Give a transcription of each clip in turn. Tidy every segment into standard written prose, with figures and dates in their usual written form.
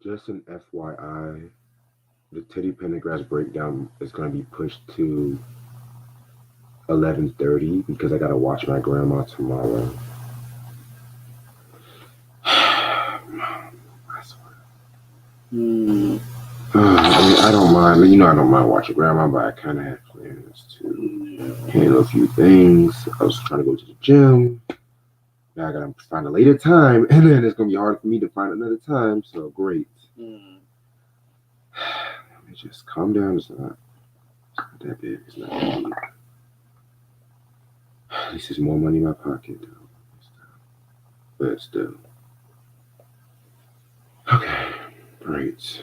Just an FYI, the Teddy Pendergrass breakdown is going to be pushed to 11:30 because I got to watch my grandma tomorrow. I swear. I mean, I don't mind. I don't mind watching grandma, but I kind of have plans to handle a few things. I was trying to go to the gym. Now I gotta find a later time, and then it's gonna be hard for me to find another time. So great. Let me just calm down. It's not that big. It's not that deep. This is more money in my pocket, though. But still. Okay. Right.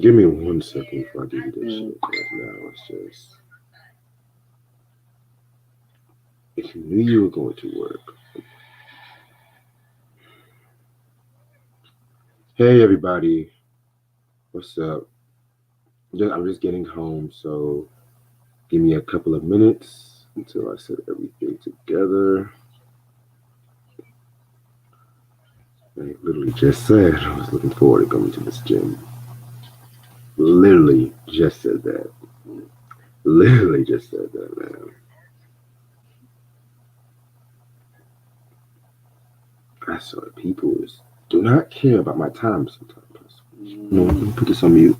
Give me 1 second before I give you this shit. Now it's just. If you knew you were going to work. Hey, everybody. What's up? I'm just getting home, so give me a couple of minutes until I set everything together. I literally just said I was looking forward to going to this gym. Literally just said that. Literally just said that, man. I saw that people do not care about my time sometimes. No, let me put this on mute.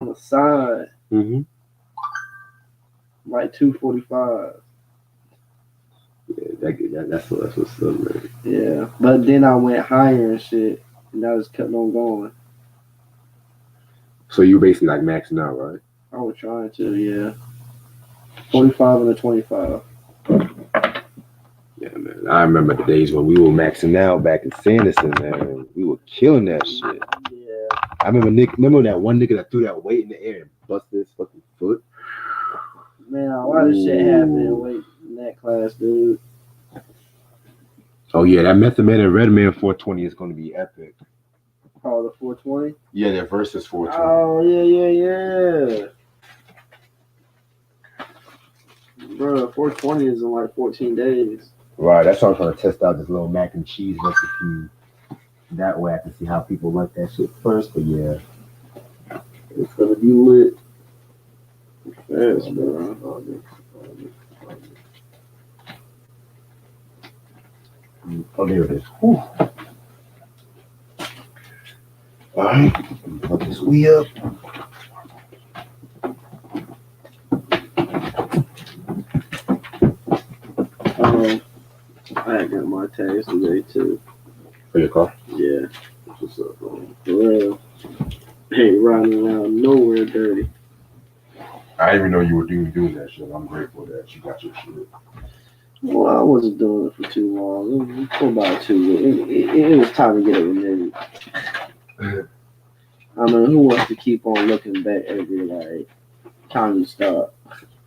On the side, like 245. Yeah, that's what's up, man. Yeah, but then I went higher and shit, and I just kept on going. So you basically like maxing out, right? I was trying to, yeah. 45 and a 25. Yeah, man. I remember the days when we were maxing out back in Sanderson, man. We were killing that shit. Yeah. I remember that one nigga that threw that weight in the air and busted his fucking foot. Man, a lot of shit happened weight in that class, dude. Oh yeah, that Method Man and Redman 420 is going to be epic. Oh, the 420? Yeah, their versus 420. Oh, yeah. Bro, 420 is in like 14 days. Right, that's why I'm trying to test out this little mac and cheese recipe. That way I can see how people like that shit first, but yeah. It's gonna be lit. Fast, bro. Oh, there it is. Whew. All right, put this we up. I got my tags today too. For your car? Yeah. What's up, bro? For real. Ain't riding around nowhere dirty. I didn't even know you were doing that shit. I'm grateful that you got your shit. Well, I wasn't doing it for too long. It was for about 2 weeks. It was time to get it renewed. I mean, who wants to keep on looking back every like time you stop?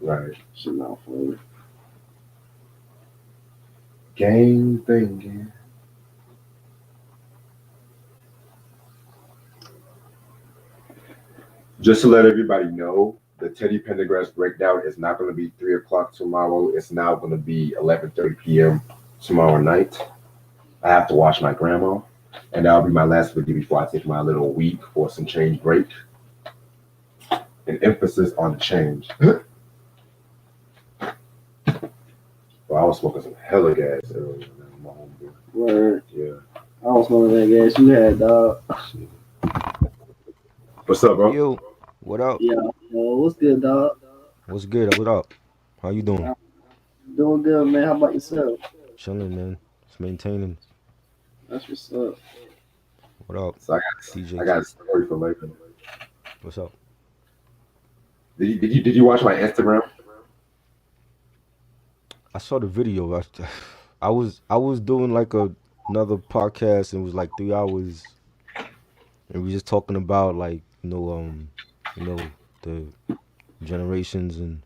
Right. Shit not funny. Gang thing. Just to let everybody know, the Teddy Pendergrass breakdown is not going to be 3 o'clock tomorrow. It's now going to be 11:30 p.m. tomorrow night. I have to watch my grandma, and that'll be my last video before I take my little week for some change break. An emphasis on the change. Well, I was smoking some hella gas earlier. My homeboy. Word. Yeah. I was one of that gas you had, dog. What's up, bro? Yo, what up? Yeah. What's good, dog? What's good? What up? How you doing? Doing good, man. How about yourself? Chilling, man. Just maintaining. That's what's up. What up, So DJ? I got a story for later. What's up? Did you watch my Instagram? I saw the video. I was doing like another podcast and it was like 3 hours, and we just talking about like the generations and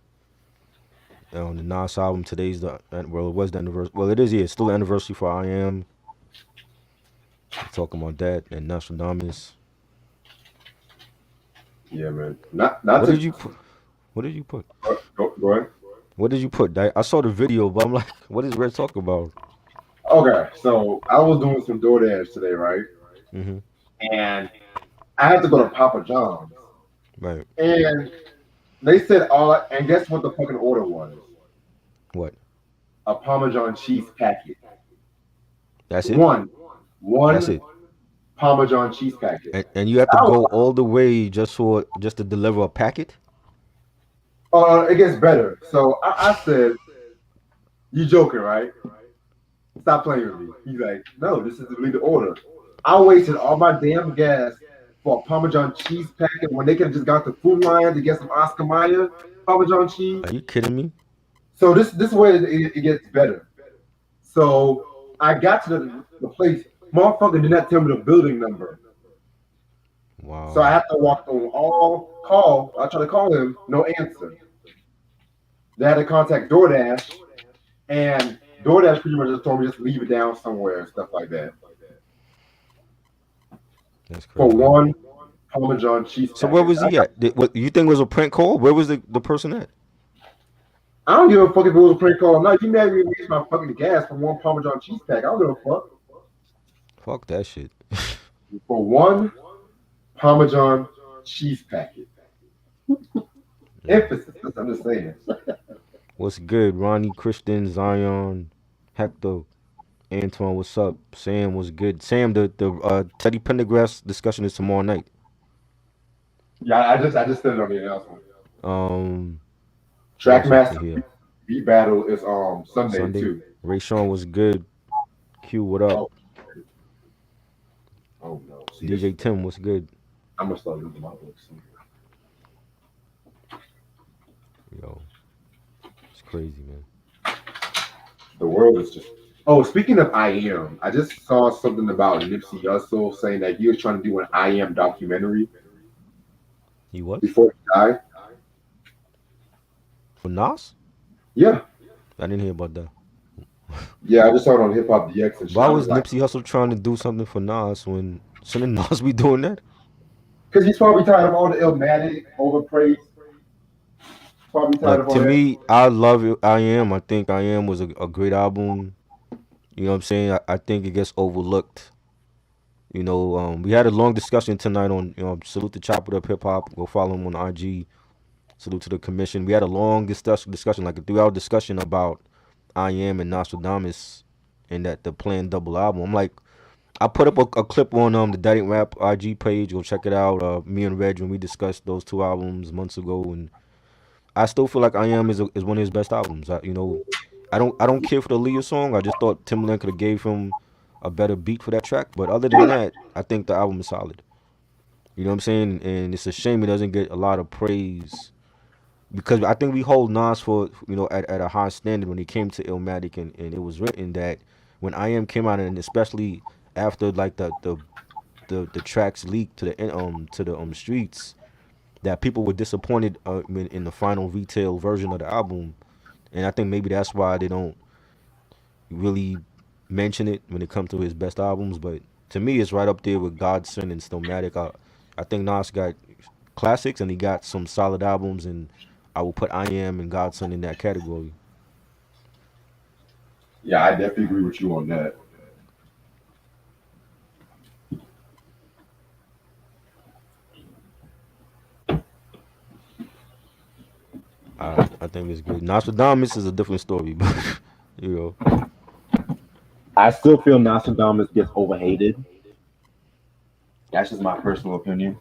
the Nas album. Today's well, it was the anniversary. Well, it is, yeah. It's still the anniversary for I Am. Talking about that and Nostradamus. Yeah, man. Not What to did you put? What did you put? go ahead. What did you put? I saw the video, but I'm like, what is Red talking about? Okay, so I was doing some DoorDash today, right? Mm-hmm. And I had to go to Papa John's, Right. and they said and guess what the fucking order was? What? A Parmesan cheese packet. That's it? One That's it. Parmesan cheese packet. And you have to go all the way just to deliver a packet? It gets better. So I said, "You joking, right? Stop playing with me." He's like, "No, this is the order." I wasted all my damn gas for a Parmesan cheese packet when they could have just got the Food Lion to get some Oscar Mayer Parmesan cheese. Are you kidding me? So this way it gets better. So I got to the place. Motherfucker did not tell me the building number. Wow. So I have to walk through call. I try to call him, no answer. They had to contact DoorDash, and DoorDash pretty much just told me just leave it down somewhere and stuff like that. That's crazy. For one Parmesan cheese. So where was he at? What you think was a prank call? Where was the person at? I don't give a fuck if it was a prank call or not. You made me waste my fucking gas for one Parmesan cheese pack. I don't give a fuck. Fuck that shit. For one Parmesan cheese packet. Emphasis. I'm just saying. What's good? Ronnie, Christian, Zion, Hector, Antoine, what's up? Sam, what's good? Sam, the Teddy Pendergrass discussion is tomorrow night. Yeah, I just said it on the announcement. Trackmaster beat battle is Sunday too. Ray Sean was good. Q, what up? Oh no. See, DJ Tim, what's good? I'm gonna start losing my books. Yo, it's crazy, man. The world is just. Oh, speaking of I Am, I just saw something about Nipsey Hussle saying that he was trying to do an I Am documentary. He what? Before he died. For Nas? Yeah. I didn't hear about that. Yeah, I just saw it on Hip-Hop DX. And why was Nipsey Hussle trying to do something for Nas when shouldn't Nas be doing that? Because he's probably tired of all the Illmatic overpraise. Probably tired of all to that. me, I love it. I Am. I think I Am was a great album. You know what I'm saying? I think it gets overlooked. You know, we had a long discussion tonight on, salute to Chop It Up Hip Hop. Go follow him on IG. Salute to the commission. We had a long discussion, like a 3-hour discussion about I Am and Nostradamus and that the planned double album. I'm like, I put up a clip on the Daddy Rap IG page. Go check it out. Me and Reg, when we discussed those two albums months ago, and I still feel like I Am is one of his best albums. I don't care for the Leah song. I just thought Timbaland could have gave him a better beat for that track. But other than that, I think the album is solid. You know what I'm saying? And it's a shame it doesn't get a lot of praise, because I think we hold Nas for, at a high standard when he came to Illmatic, and it was written that when I Am came out, and especially after like the tracks leaked to the streets, that people were disappointed in the final retail version of the album. And I think maybe that's why they don't really mention it when it comes to his best albums, but to me, it's right up there with Godson and Stillmatic. I think Nas got classics and he got some solid albums, and I will put I Am and Godson in that category. Yeah, I definitely agree with you on that. I think it's great. Nostradamus is a different story, but you know, I still feel Nostradamus gets overhated. That's just my personal opinion.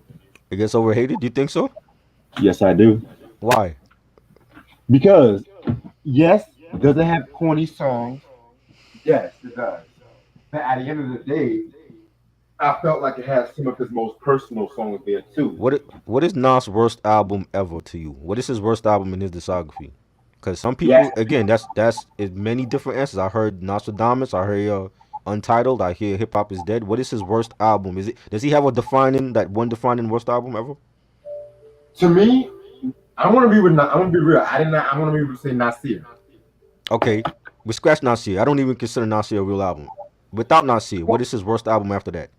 it gets overhated. Do you think so? Yes, I do. Why? Because yes, does it have corny songs? Yes, it does. But at the end of the day, I felt like it has some of his most personal songs there too. What is Nas' worst album ever to you? What is his worst album in his discography? Because some Yes, people, again, that's is many different answers. I heard Nostradamus. I heard Untitled. I hear Hip Hop is Dead. What is his worst album? Is it does he have a defining that one defining worst album ever? to me, I want to be with. I want to be real. I did not. I want to be able to say Nasir. Okay, we scratch Nasir. I don't even consider Nasir a real album. Without Nasir, what is his worst album after that?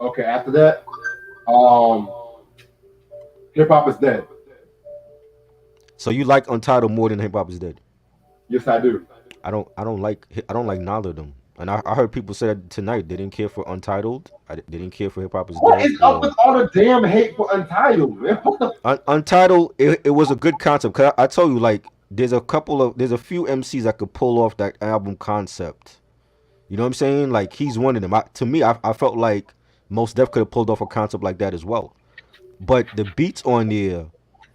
Okay, after that, um, Hip Hop is Dead. So you like Untitled more than Hip Hop is Dead? Yes, I do. I don't like neither of them. And I heard people say that tonight they didn't care for Untitled. They didn't care for Hip Hop is What Dead is up or with all the damn hate for Untitled, man? What the? Untitled. It was a good concept. Cause I told you like there's a few MCs that could pull off that album concept. You know what I'm saying? Like he's one of them. To me, I felt like most Def could have pulled off a concept like that as well. But the beats on there,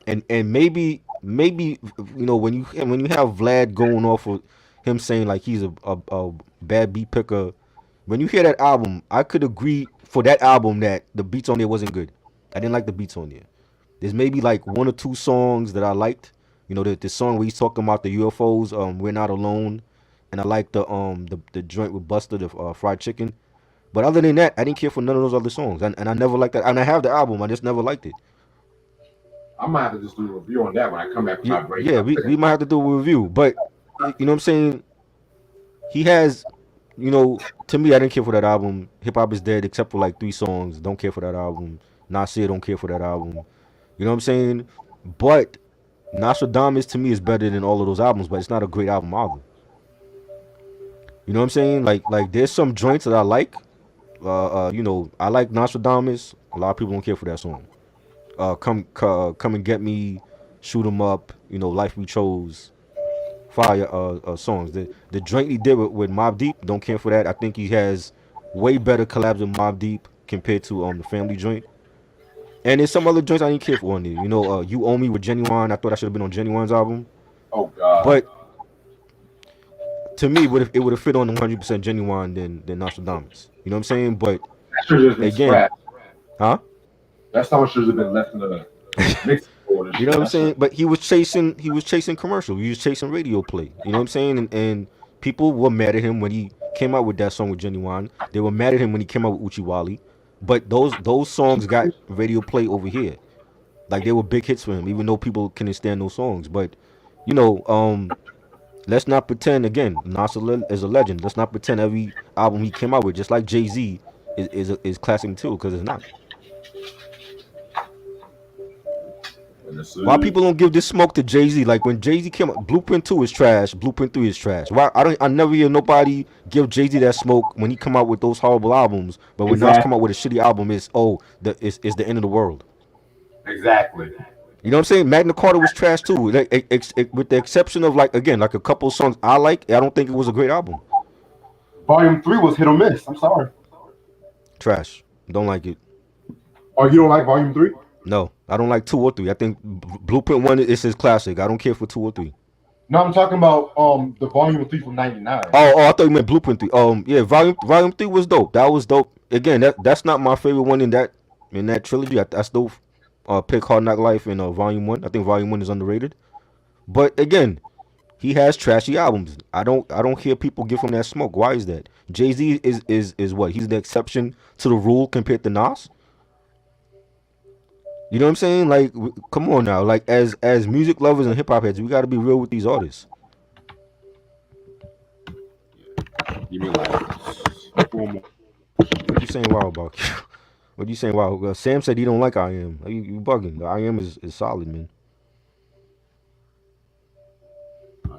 and maybe when you have Vlad going off of him saying like he's a bad beat picker, when you hear that album, I could agree for that album that the beats on there wasn't good. I didn't like the beats on there. There's maybe like one or two songs that I liked. You know, the song where he's talking about the UFOs, We're Not Alone, and I like the joint with Buster, the fried chicken. But other than that, I didn't care for none of those other songs, and I never liked that. And I have the album, I just never liked it. I might have to just do a review on that when I come back from Yeah, my break. yeah, we might have to do a review, but you know what I'm saying. He has, to me, I didn't care for that album. Hip Hop is Dead, except for like three songs. Don't care for that album. Nasir don't care for that album. You know what I'm saying? But Nostradamus to me is better than all of those albums, but it's not a great album either. You know what I'm saying? Like there's some joints that I like. I like Nostradamus. A lot of people don't care for that song. Come and get me, shoot 'em up. Life we chose. Fire songs. The joint he did with Mobb Deep, don't care for that. I think he has way better collabs with Mobb Deep compared to the Family joint. And there's some other joints I didn't care for on there. You Owe Me with Genuine. I thought I should have been on Genuine's album, Oh God, but to me, it would have fit on 100% Genuine than Nostradamus. You know what I'm saying? But that should have been again, scrapped. huh? That song should have been left in the mix order. You know what I'm saying? But he was chasing commercial. He was chasing radio play. You know what I'm saying? And people were mad at him when he came out with that song with Genuine. They were mad at him when he came out with Uchiwali. But those songs got radio play over here. Like they were big hits for him, even though people couldn't stand those songs. But you know, let's not pretend again. Nas is a legend. Let's not pretend every album he came out with, just like Jay-Z, is classic too, because it's not. Why people don't give this smoke to Jay-Z? Like when Jay-Z came out, Blueprint 2 is trash, Blueprint 3 is trash. Why I never hear nobody give Jay-Z that smoke when he come out with those horrible albums, but when Nas come out with a shitty album, it's the end of the world. Exactly. You know what I'm saying? Magna Carta was trash too. Like, with the exception of like a couple of songs I like, I don't think it was a great album. Volume 3 was hit or miss. I'm sorry. Trash. Don't like it. Oh, you don't like Volume 3? No, I don't like 2 or 3. I think Blueprint 1 is his classic. I don't care for 2 or 3. No, I'm talking about the Volume 3 from '99. Oh, I thought you meant Blueprint 3. Yeah, Volume 3 was dope. That was dope. Again, that's not my favorite one in that trilogy. I still pick Hard Knock Life in Volume 1. I think Volume 1 is underrated. But again, he has trashy albums. I don't hear people give him that smoke. Why is that? Jay-Z is what? He's the exception to the rule compared to Nas. You know what I'm saying? Like, come on now. Like, as music lovers and hip hop heads, we got to be real with these artists. Give me like 4 more. What you saying wow about? What you saying wow? Sam said he don't like I am. You bugging. The I am is solid, man.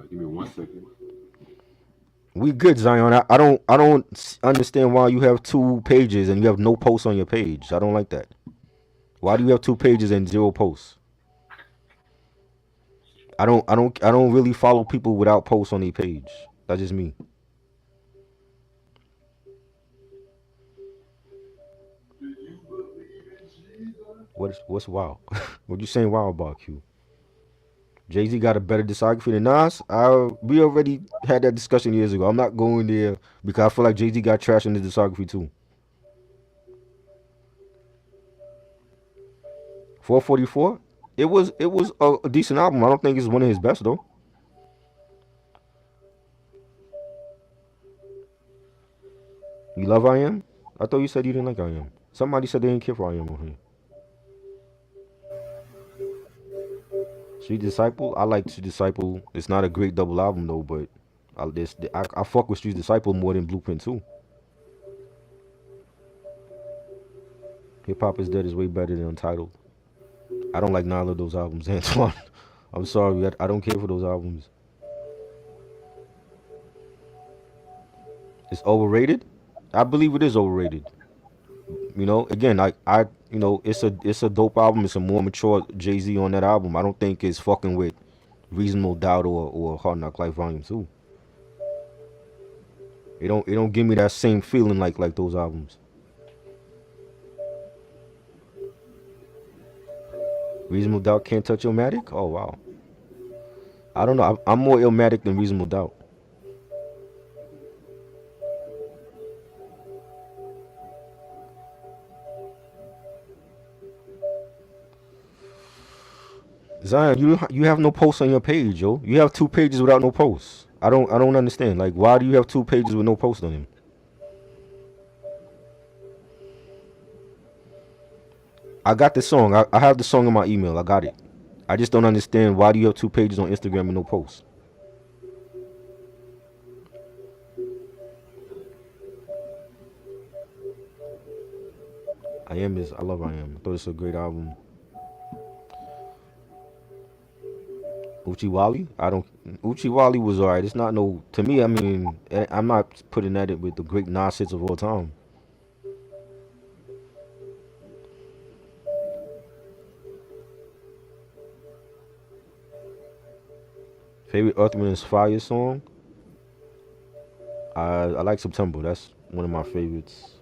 Give me 1 second. We good, Zion. I don't understand why you have 2 pages and you have no posts on your page. I don't like that. Why do you have 2 pages and 0 posts? I don't really follow people without posts on their page. That's just me. What's wow? What you saying wow about Q? Jay Z got a better discography than Nas. We already had that discussion years ago. I'm not going there because I feel like Jay Z got trash in his discography too. 444. It was a decent album. I don't think it's one of his best though. You love I am? I thought you said you didn't like I am. Somebody said they didn't care for I am on here. Sweet Disciple. I like Sweet Disciple. It's not a great double album though, but I fuck with Sweet Disciple more than Blueprint 2. Hip Hop is Dead is way better than Untitled. I don't like neither of those albums, Antoine. I'm sorry, I don't care for those albums. It's overrated. I believe it is overrated. Again, it's a dope album. It's a more mature Jay Z on that album. I don't think it's fucking with Reasonable Doubt or Hard Knock Life Volume 2. It don't give me that same feeling like those albums. Reasonable Doubt Can't Touch Illmatic? Oh wow. I don't know. I'm more Illmatic than Reasonable Doubt. Zion, you have no posts on your page, yo. You have 2 pages without no posts. I don't understand. Like, why do you have 2 pages with no posts on them? I got the song. I have the song in my email. I got it. I just don't understand why do you have 2 pages on Instagram and no posts. I love I am. I thought it's a great album. Uchiwali? I don't. Uchiwali was alright. It's not no. To me, I mean, I'm not putting that with the great Nas hits of all time. Favorite Earth, Wind, and Fire song? I like September. That's one of my favorites.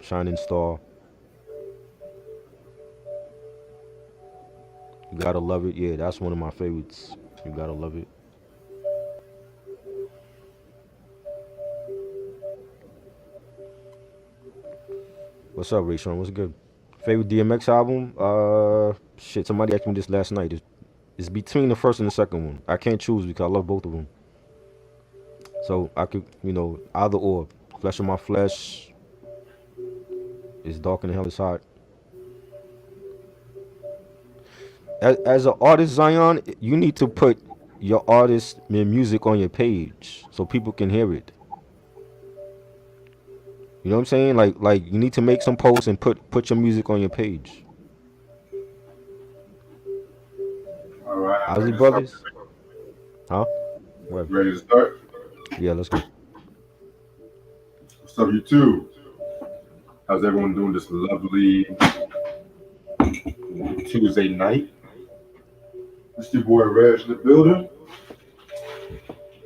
Shining Star. You gotta love it. Yeah, that's one of my favorites. You gotta love it. What's up, Ray Sean? What's good? Favorite DMX album? Shit. Somebody asked me this last night. It's between the first and the second one. I can't choose because I love both of them. So I could, either or. Flesh of My Flesh. It's dark and the hell is hot. As an artist, Zion, you need to put your artist and music on your page so people can hear it. You know what I'm saying? Like you need to make some posts and put your music on your page. All right, I'm Ozzy ready to start. Brothers, huh? What? Ready to start? Yeah, let's go. What's up, you too? How's everyone doing this lovely Tuesday night? This your boy Reg in the building.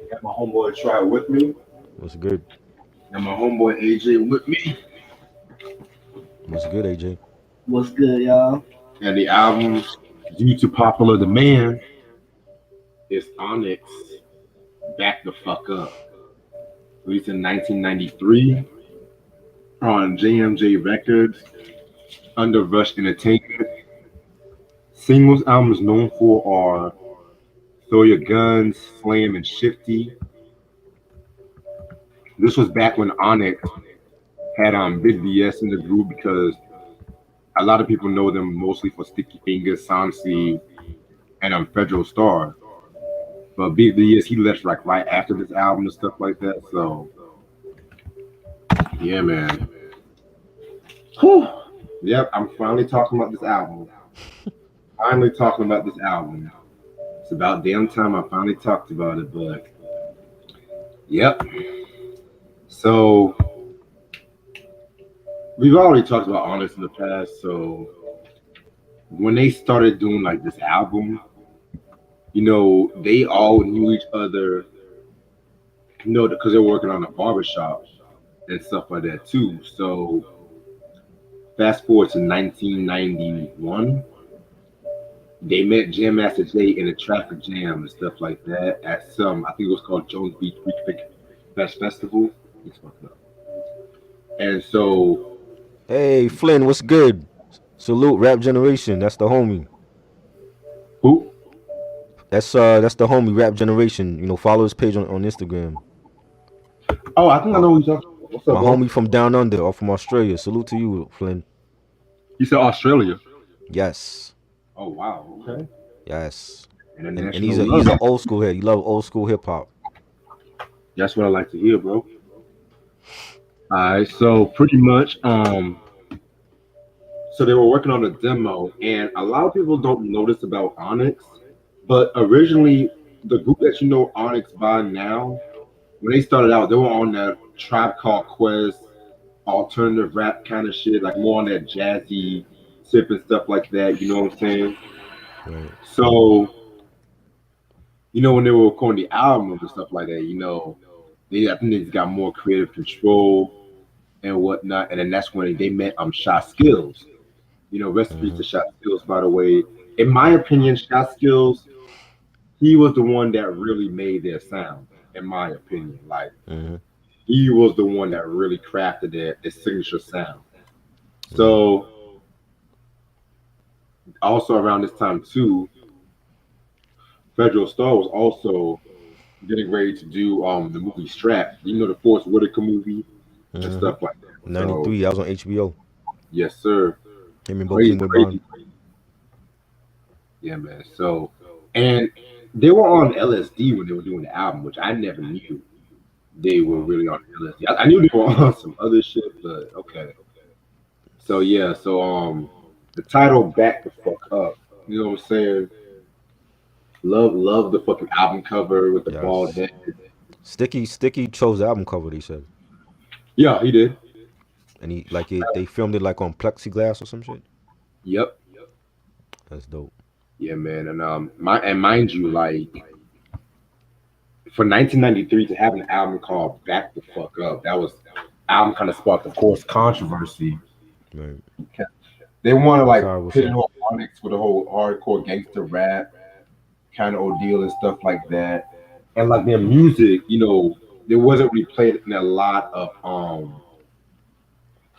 Got my homeboy Try with me. What's good? Got my homeboy AJ with me. What's good, AJ? What's good, y'all? And the album, due to popular demand, is Onyx, Back the Fuck Up. Released in 1993 on JMJ Records under Rush Entertainment. Singles albums known for are Throw Your Guns, Slam, and Shifty. This was back when Onyx had Big BS in the group because a lot of people know them mostly for Sticky Fingers, Sansi, and Federal Star. But Beat of the Years, he left like right after this album and stuff like that. So yeah, man. Whew. Yep, I'm finally talking about this album. Finally talking about this album. It's about damn time I finally talked about it, but yep. So we've already talked about Onyx in the past. So when they started doing like this album, they all knew each other, because they're working on a barbershop and stuff like that too. So fast forward to 1991, they met Jam Master Jay in a traffic jam and stuff like that at I think it was called Jones Beach Fest Festival. It's fucked up. And so, Hey, Flynn, what's good? Salute, Rap Generation. That's the homie. who? That's the homie, Rap Generation. Follow his page on Instagram. Oh, I think I My, know who you're talking about. What's up, my bro? homie from down under or from Australia. Salute to you, Flynn. You said Australia. Yes. Oh, wow. Okay. Yes. And International he's a love. old school head. He love old school hip hop. That's what I like to hear, bro. All right. So pretty much, so they were working on a demo, and a lot of people don't notice about Onyx, but originally the group that Onyx by now, when they started out, they were on that Tribe Called Quest alternative rap kind of shit, like more on that jazzy tip and stuff like that. You know what I'm saying? Right. So when they were recording the albums and stuff like that, I think they just got more creative control and whatnot, and then that's when they met Shot Skills. Recipes Mm-hmm. to Shot Skills, by the way. In my opinion, Shot Skills, he was the one that really made their sound. In my opinion, like Mm-hmm. he was the one that really crafted their signature sound. Right. So also around this time too, Federal Star was also getting ready to do the movie Strap. The Forrest Whitaker movie and Mm-hmm. stuff like that. So 93. I was on HBO. yes, sir. Him and Crazy, Bokeem Bond. crazy. Yeah, man. So and they were on LSD when they were doing the album, which I never knew they were Wow. really on LSD. I knew they were on some other shit, but okay. So yeah, so the title "Back the Fuck Up." You know what I'm saying? Love the fucking album cover with the bald Yes. head. Sticky chose the album cover. They said, Yeah, he did. and he like it. They filmed it like on plexiglass or some shit. Yep. That's dope. Yeah, man. And mind you, like for 1993 to have an album called "Back the Fuck Up," that was album kind of sparked, of course, controversy. Right. They want to like Makai, what's up? pigeonhole Onyx with a whole hardcore gangster rap kind of ordeal and stuff like that. And like their music, there wasn't really played in a lot of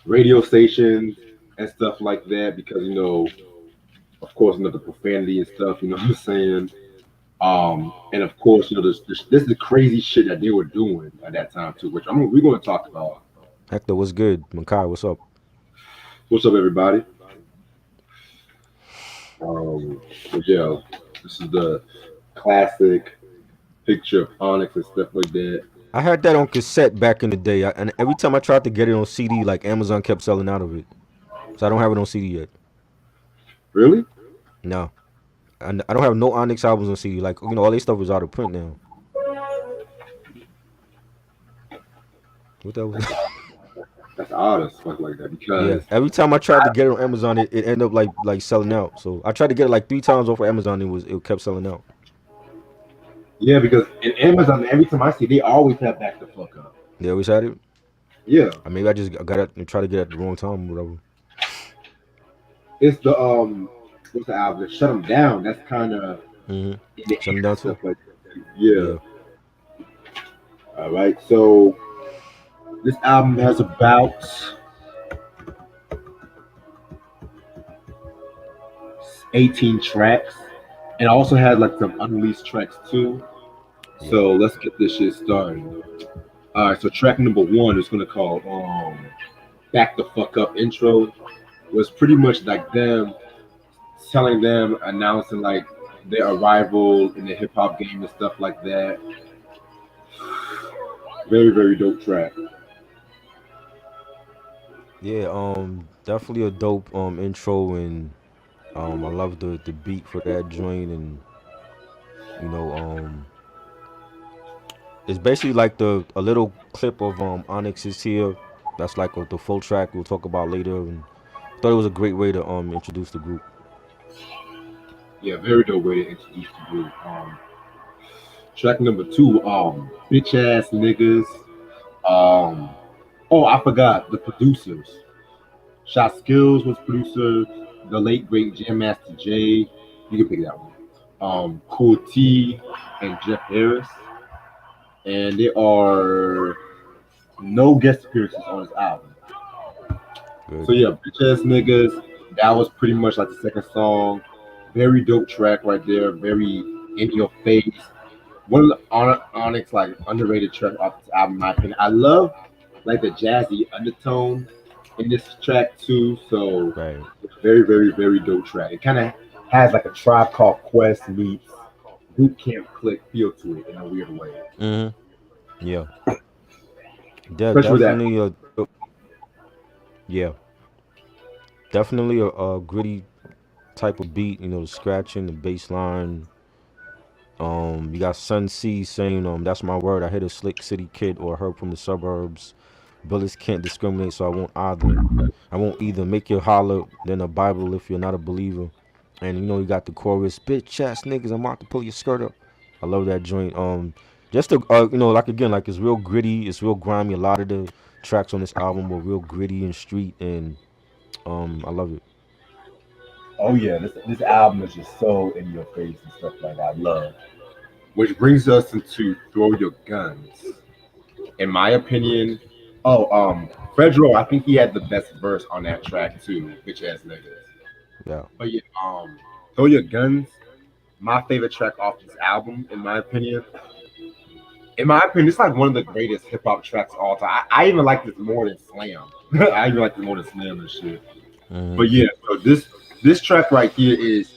radio stations and stuff like that because of course, the profanity and stuff. You know what I'm saying? And of course, this is the crazy shit that they were doing at that time too, which we're going to talk about. Hector, what's good? Makai, what's up? What's up, everybody? But yeah, this is the classic picture of Onyx and stuff like that. I had that on cassette back in the day, and every time I tried to get it on CD, like Amazon kept selling out of it. So I don't have it on CD yet. Really? No, and I don't have no Onyx albums on CD. Like all their stuff is out of print now. What that was? That's odd as fuck like that Yeah, because every time I tried to get it on Amazon, it ended up like selling out. So I tried to get it like 3 times off of Amazon. It kept selling out. because in Amazon every time I see they always have back the fuck up. They always had it. Yeah, Maybe I just got it and tried to get it at the wrong time or whatever. it's the what's the album? Shut them down. That's kind of Mm-hmm. in the Shutting air down and too. stuff like that. Yeah. Yeah. All right. So this album has about 18 tracks, and also has like some unreleased tracks too. Yeah. So let's get this shit started. All right. So track number one is gonna call "Back the Fuck Up" intro. Was pretty much like them telling them, announcing like their arrival in the hip hop game and stuff like that. Very, very dope track. Yeah, definitely a dope intro, and I love the beat for that joint, and you know, it's basically like the a little clip of Onyx is here. That's like the full track we'll talk about later, and I thought it was a great way to introduce the group. Yeah, very dope way to introduce the group. Track number two, bitch ass niggas. Um, oh, I forgot the producers. Shot Skills was producer. The late great Jam Master Jay. You can pick that one. Cool T and Jeff Harris, and there are no guest appearances on this album. So Good. yeah, bitch ass niggas. That was pretty much like the second song. Very dope track right there. Very in your face. One of the Onyx like underrated track off this album, in my opinion. I love like the jazzy undertone in this track too. So Right. very, very, very dope track. It kind of has like a Tribe Called Quest meets Boot Camp Click feel to it in a weird way, Mhm. Yeah. Yeah. especially with that. Definitely yeah. Definitely a gritty type of beat. You know, the scratching, the bass line. You got Sun C saying, that's my word. I hit a slick city kid or her from the suburbs. Bullets can't discriminate, so I won't either make you holler than a Bible if you're not a believer. And you know, you got the chorus, bitch ass niggas, I'm out to pull your skirt up. I love that joint. Just to, you know, like again, like it's real gritty, it's real grimy. A lot of the tracks on this album were real gritty and street, and I love it. Oh yeah, this album is just so in your face and stuff like that. I love. Which brings us into Throw Your Guns. In my opinion, oh Fredro, I think he had the best verse on that track too, bitch ass niggas. Yeah. But yeah, Throw Your Guns, my favorite track off this album, in my opinion. In my opinion, it's like one of the greatest hip hop tracks of all time. I even like this more than Slam. I even like this more than Slam and shit. Hmm. But yeah, so this track right here is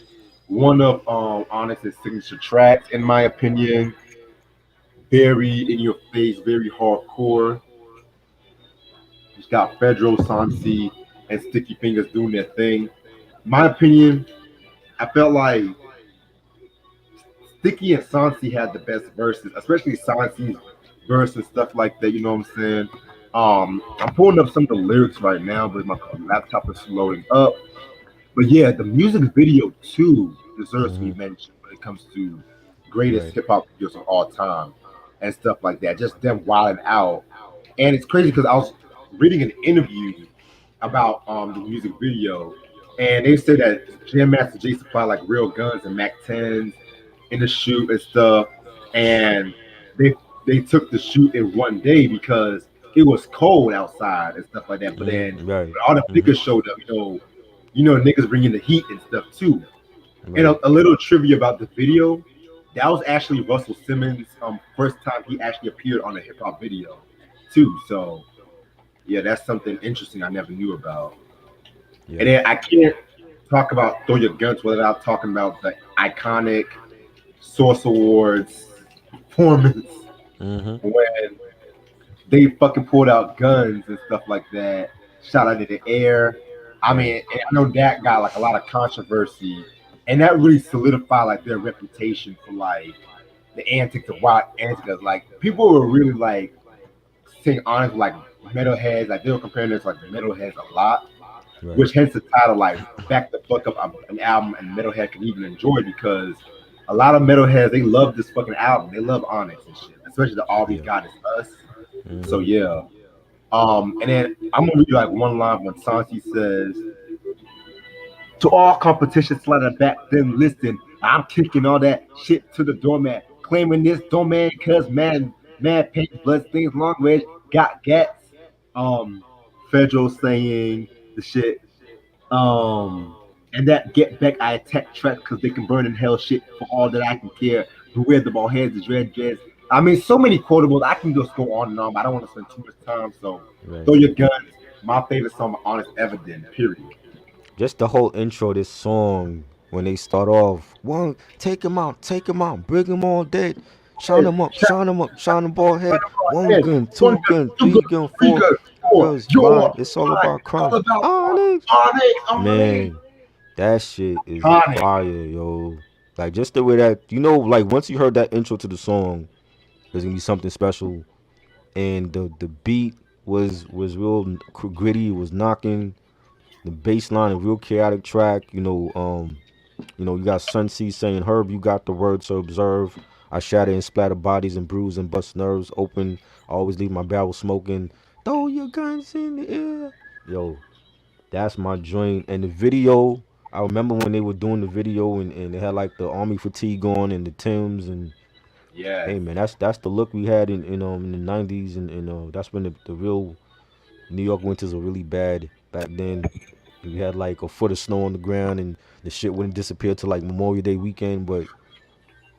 one of Onyx's signature tracks, in my opinion. Very in your face, very hardcore. It's got Fedro, Sansi, and Sticky Fingers doing their thing. My opinion, I felt like Sticky and Sansi had the best verses, especially Sansi's verse and stuff like that. You know what I'm saying? I'm pulling up some of the lyrics right now, but my laptop is loading up. But yeah, the music video too deserves to be Hmm. mentioned when it comes to greatest Right. hip hop videos of all time and stuff like that. Just them wilding out, and it's crazy because I was reading an interview about the music video, and they said that Jam Master Jay supplied like real guns and Mac 10s in the shoot and stuff, and they they took the shoot in one day because it was cold outside and stuff like that. But then Right. when all the Hmm. niggas showed up, niggas bringing the heat and stuff too. And Right. a little trivia about the video, that was actually Russell Simmons' first time he actually appeared on a hip hop video too. So yeah, that's something interesting I never knew about. Yeah. And then I can't talk about Throw Your Guns without talking about the iconic Source Awards performance Hmm. when they fucking pulled out guns and stuff like that, shot out in the air. I Right. mean, and I know that got like a lot of controversy, and that really solidified like their reputation for like the antics of wild antics. Like people were really like saying honest like metalheads, like they were comparing this like metalheads a lot, Right. which hence the title like back the fuck up an album and metalhead can even enjoy because a lot of metalheads they love this fucking album. They love Onyx and shit, especially the All We Yeah. Got Is Us. So Hmm. yeah. And then I'm gonna read you like one line when Santi says, "To all competition slatter back then, listen, I'm kicking all that shit to the doormat, claiming this doorman cause mad paint, blood stains, long wedge, got gats." Federal saying the shit. And that get back I attack track because they can burn in hell shit for all that I can care. Beware the ball heads, the red dreads. I mean, so many quotables. I can just go on and on, but I don't want to spend too much time. So Right. throw your guns. My favorite song, Honest Evident. Period. Just the whole intro of this song when they start off, one, take him out, bring him all dead, shine him up, shine him up, shine him ball head, one Head. gun, One two gun, gun, two gun, three gun, three four, gun, four. cause You're mine, it's all mine. about All crime. about Onyx, Onyx, Onyx. man, that shit is Onyx. fire, yo. Like just the way that like once you heard that intro to the song, there's gonna be something special, and the beat was real gritty, it was knocking. The bass line, a real chaotic track. You got Sunseed saying, Herb, you got the word to observe. I shatter and splatter bodies and bruise and bust nerves open. I always leave my barrel smoking. Throw your guns in the air. Yo, that's my joint. And the video, I remember when they were doing the video and they had like the army fatigue on and the Timbs and Yes. hey man, that's the look we had in the '90s and that's when the real New York winters were really bad back then. We had like a foot of snow on the ground, and the shit wouldn't disappear till like Memorial Day weekend. But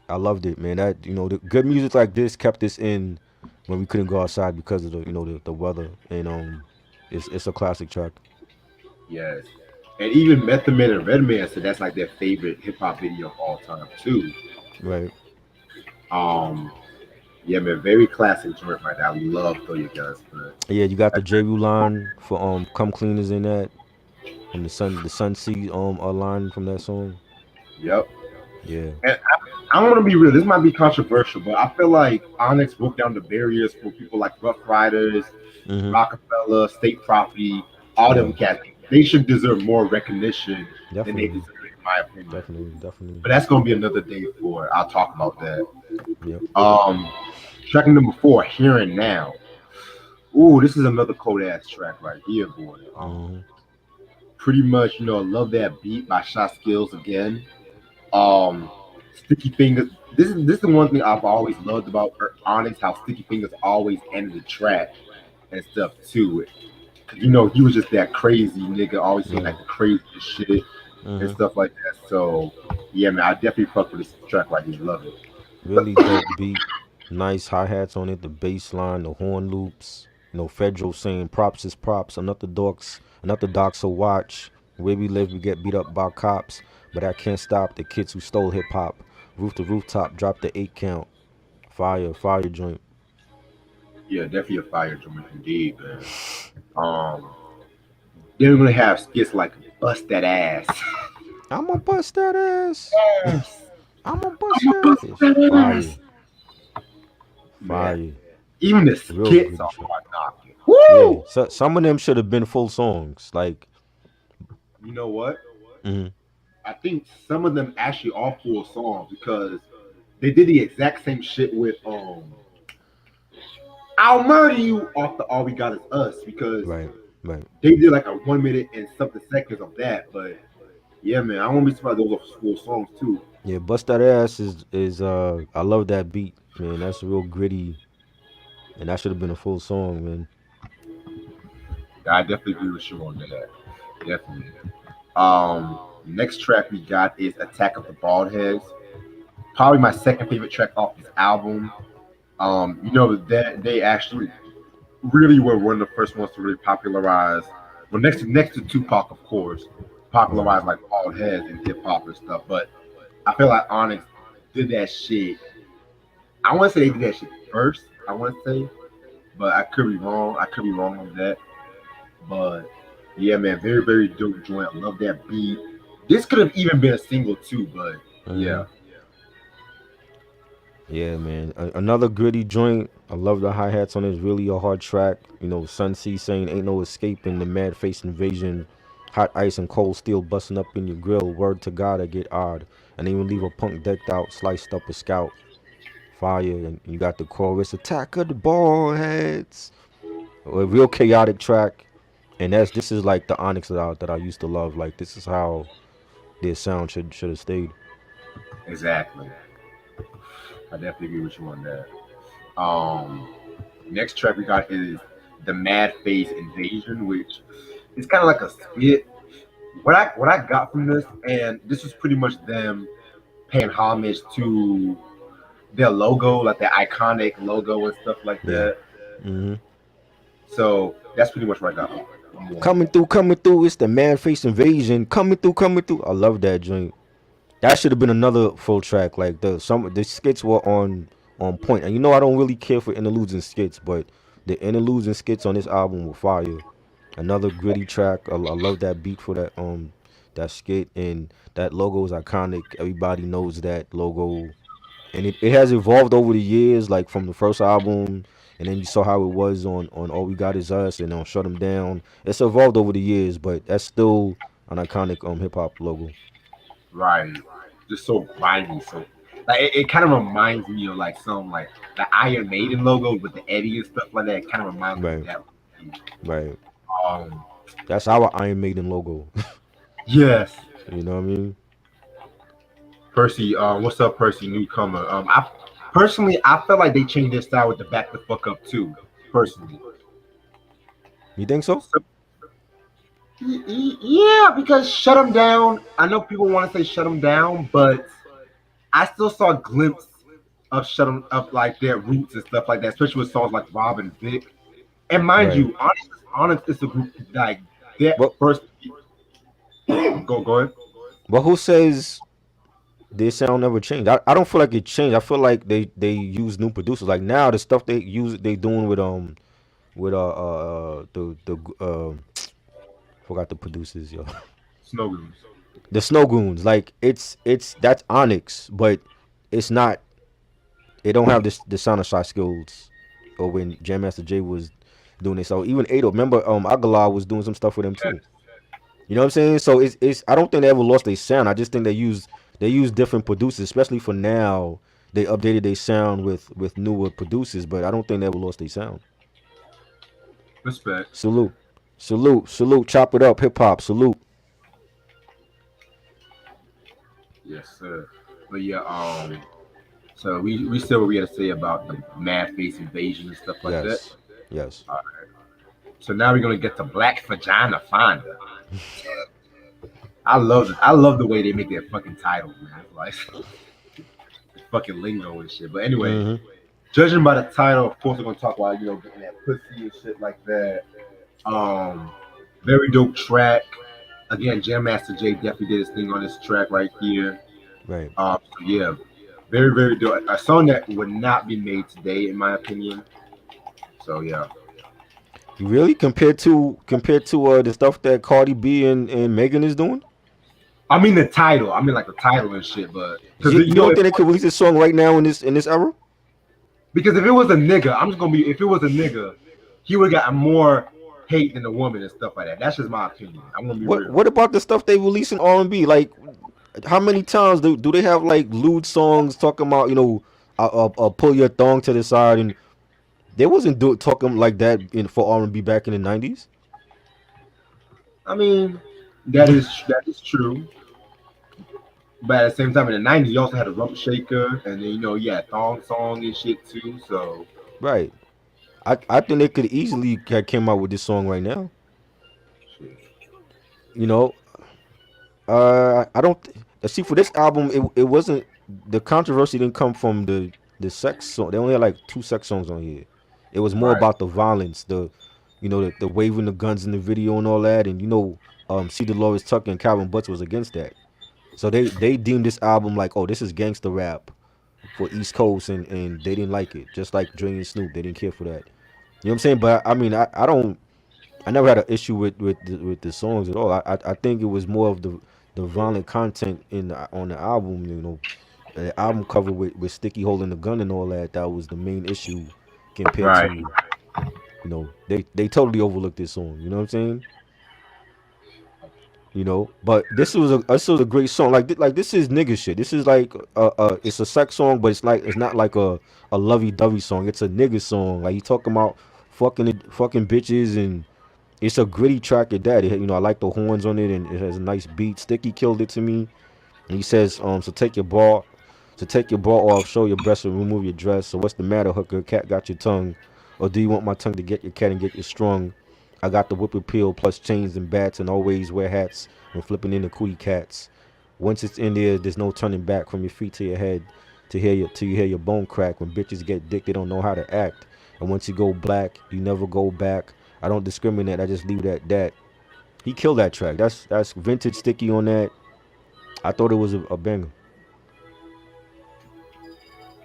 I loved it, man. That the good music like this kept us in when we couldn't go outside because of the weather, and it's a classic track. Yes. And even Method Man and Redman said that's like their favorite hip hop video of all time too. Right. Um, yeah, man, very classic joint right now. I love Throw Your Guns, man. Yeah, you got the J. Rue line for "Come Cleaners" in that from the Sun Sea a line from that song. Yep. Yeah. And I want to be real. This might be controversial, but I feel like Onyx broke down the barriers for people like Rough Riders, Mm-hmm. Rockefeller, State Property, all Yeah. them cats. They should deserve more recognition than they Definitely. deserve, in my opinion. Definitely. Definitely. But that's gonna be another day for it. I'll talk about that. Yep. Um, track number 4, Here and Now. Ooh, this is another cold ass track right here, boy. Mm-hmm. Pretty much, I love that beat by Shot Skills again. Um, Sticky Fingers. This is the one thing I've always loved about Onyx, how Sticky Fingers always ended the track and stuff too. Cause he was just that crazy nigga, always saying Right. like the craziest shit and Mm-hmm. stuff like that. So yeah, man, I definitely fuck with this track like this. Love it. Really dope beat. Nice hi hats on it. The bass line, the horn loops. Federal saying props is props. Another docs will watch. Where we live, we get beat up by cops. But I can't stop the kids who stole hip hop. Roof to rooftop, drop the 8 count. Fire joint. Yeah, definitely a fire joint indeed, man. Um, then we're gonna have skits like Bust That Ass. I'ma bust that ass. Yes, I'ma bust I'ma that bust ass. that Fire. ass. Man, Fire. even the Real skits gritty are track. hard knocking. Yeah. Woo! So, some of them should have been full songs. Like, You know what? mhm. I think some of them actually are full songs because they did the exact same shit with I'll Murder You off the All We Got Is Us because Right. Right. they did like a 1 minute and something seconds of that. But yeah, man, I won't be surprised those are full songs too. Yeah, bust that ass is I love that beat, man. That's real gritty, and that should have been a full song, man. I definitely agree with you on that. Definitely. Next track we got is Attack of the Bald Heads. Probably my second favorite track off this album. That they actually really were one of the first ones to really popularize. Well, next to Tupac, of course, Right. popularize like bald heads and hip hop and stuff. But I feel like Onyx did that shit. I want to say they did that shit first. I want to say, but I could be wrong. I could be wrong on that. But yeah, man, very very dope joint. I love that beat. This could have even been a single too, but Hmm. yeah, Yeah, man. Another gritty joint. I love the hi hats on it. It's really a hard track. Sun C saying ain't no escaping the mad face invasion. Hot ice and cold steel busting up in your grill. Word to God, I get odd. And even leave a punk decked out, sliced up a scout. Fire, and you got the chorus attack of the ball heads. A real chaotic track, and this is like the Onyx that I used to love. Like this is how their sound should have stayed. exactly. I definitely agree with you on that. Um, Next track we got is the Mad Face Invasion, which is kind of like a skit. What I got from this, and this was pretty much them paying homage to their logo, like their iconic logo and stuff like Yeah. that. Hmm. So that's pretty much what I got. Yeah. Coming through. It's the man face invasion. Coming through. I love that joint. That should have been another full track. Like the skits were on point. And you know I don't really care for interludes and skits, but the interludes and skits on this album were fire. Another gritty track. I love that beat for that skit, and that logo is iconic. Everybody knows that logo, and it has evolved over the years, like from the first album, and then you saw how it was on All We Got Is Us and on Shut 'Em Down. It's evolved over the years, but that's still an iconic hip hop logo. Right. Just so grimy. So like it kind of reminds me of like some like the Iron Maiden logo with the Eddie and stuff like that. It kind of reminds me of Right, that. right. Um. That's our Iron Maiden logo. Yes. You know what I mean? Percy. What's up, Percy? Newcomer. I personally I felt like they changed their style with the Back the Fuck Up too. Personally. You think so? So, yeah, because shut them down. I know people want to say shut them down, but I still saw a glimpse of shut them up like their roots and stuff like that, especially with songs like Rob and Vic. And mind Right. you, Onyx is a group like their But first. Go ahead. but who says their sound never changed? I don't feel like it changed. I feel like they use new producers. Like now the stuff they doing with the forgot the producers, yo. Snow Goons. The Snow Goons. Like it's that's Onyx, but it's not. It don't have this the sound of Shy Skills or when Jam Master Jay was doing it. So even Ado, remember Aguilar was doing some stuff with him too. You know what I'm saying? So it's I don't think they ever lost their sound. I just think they use different producers, especially for now. They updated their sound with newer producers, but I don't think they ever lost their sound. Respect. Salute, salute, salute. Chop it up, hip hop. Salute. Yes, sir. But yeah, so we still what we had to say about the Mad Face invasion and stuff like that. Yes, yes. All right. So now we're gonna get to Black Vagina Fonda. I love the way they make their fucking titles, man. Like fucking lingo and shit. But anyway, Hmm. judging by the title, of course we're gonna talk about getting that pussy and shit like that. Um, very dope track. Again, Jam Master Jay definitely did his thing on this track right here. Right. So yeah, very dope. A song that would not be made today, in my opinion. So yeah. You really compared to the stuff that Cardi B and Megan is doing? I mean the title. I mean like the title and shit, but because You don't think they could release this song right now in this era? because if it was a nigga, I'm just gonna be. If it was a nigga, he would have gotten more hate than a woman and stuff like that. That's just my opinion. I'm gonna be What real. what about the stuff they release in R&B? Like how many times do they have like lewd songs talking about pull your thong to the side, and they wasn't talking like that for R&B back in the 90s. I mean, that is true. But at the same time, in the '90s, you also had a rump shaker, and then you had thong song and shit too. So Right. I think they could easily have came out with this song right now. shit. You know, I don't see for this album it wasn't the controversy didn't come from the sex song. They only had like two sex songs on here. It was more Right, about the violence, the waving the guns in the video and all that, and C. Dolores Tucker and Calvin Butts was against that. So they deemed this album like, oh, this is gangster rap for East Coast, and they didn't like it. Just like Dre and Snoop, they didn't care for that. You know what I'm saying? But I mean, I don't. I never had an issue with the songs at all. I think it was more of the violent content on the album. The album cover with Sticky holding the gun and all that. That was the main issue compared right, to they totally overlooked this song. You know what I'm saying? But this was a great song. Like this is nigga shit. This is like it's a sex song, but it's not like a lovey dovey song. It's a nigga song. Like you talking about fucking bitches, and it's a gritty track at that. I like the horns on it, and it has a nice beat. Sticky killed it to me. And he says, so take your bra off, show your breasts, and remove your dress. So what's the matter, hooker? Cat got your tongue, or do you want my tongue to get your cat and get you strung? I got the whip appeal plus chains and bats, and always wear hats when flipping in the cootie cats. Once it's in there, there's no turning back from your feet to your head till you hear your bone crack. When bitches get dick, they don't know how to act. And once you go black, you never go back. I don't discriminate. I just leave it at that. He killed that track. That's vintage Sticky on that. I thought it was a banger.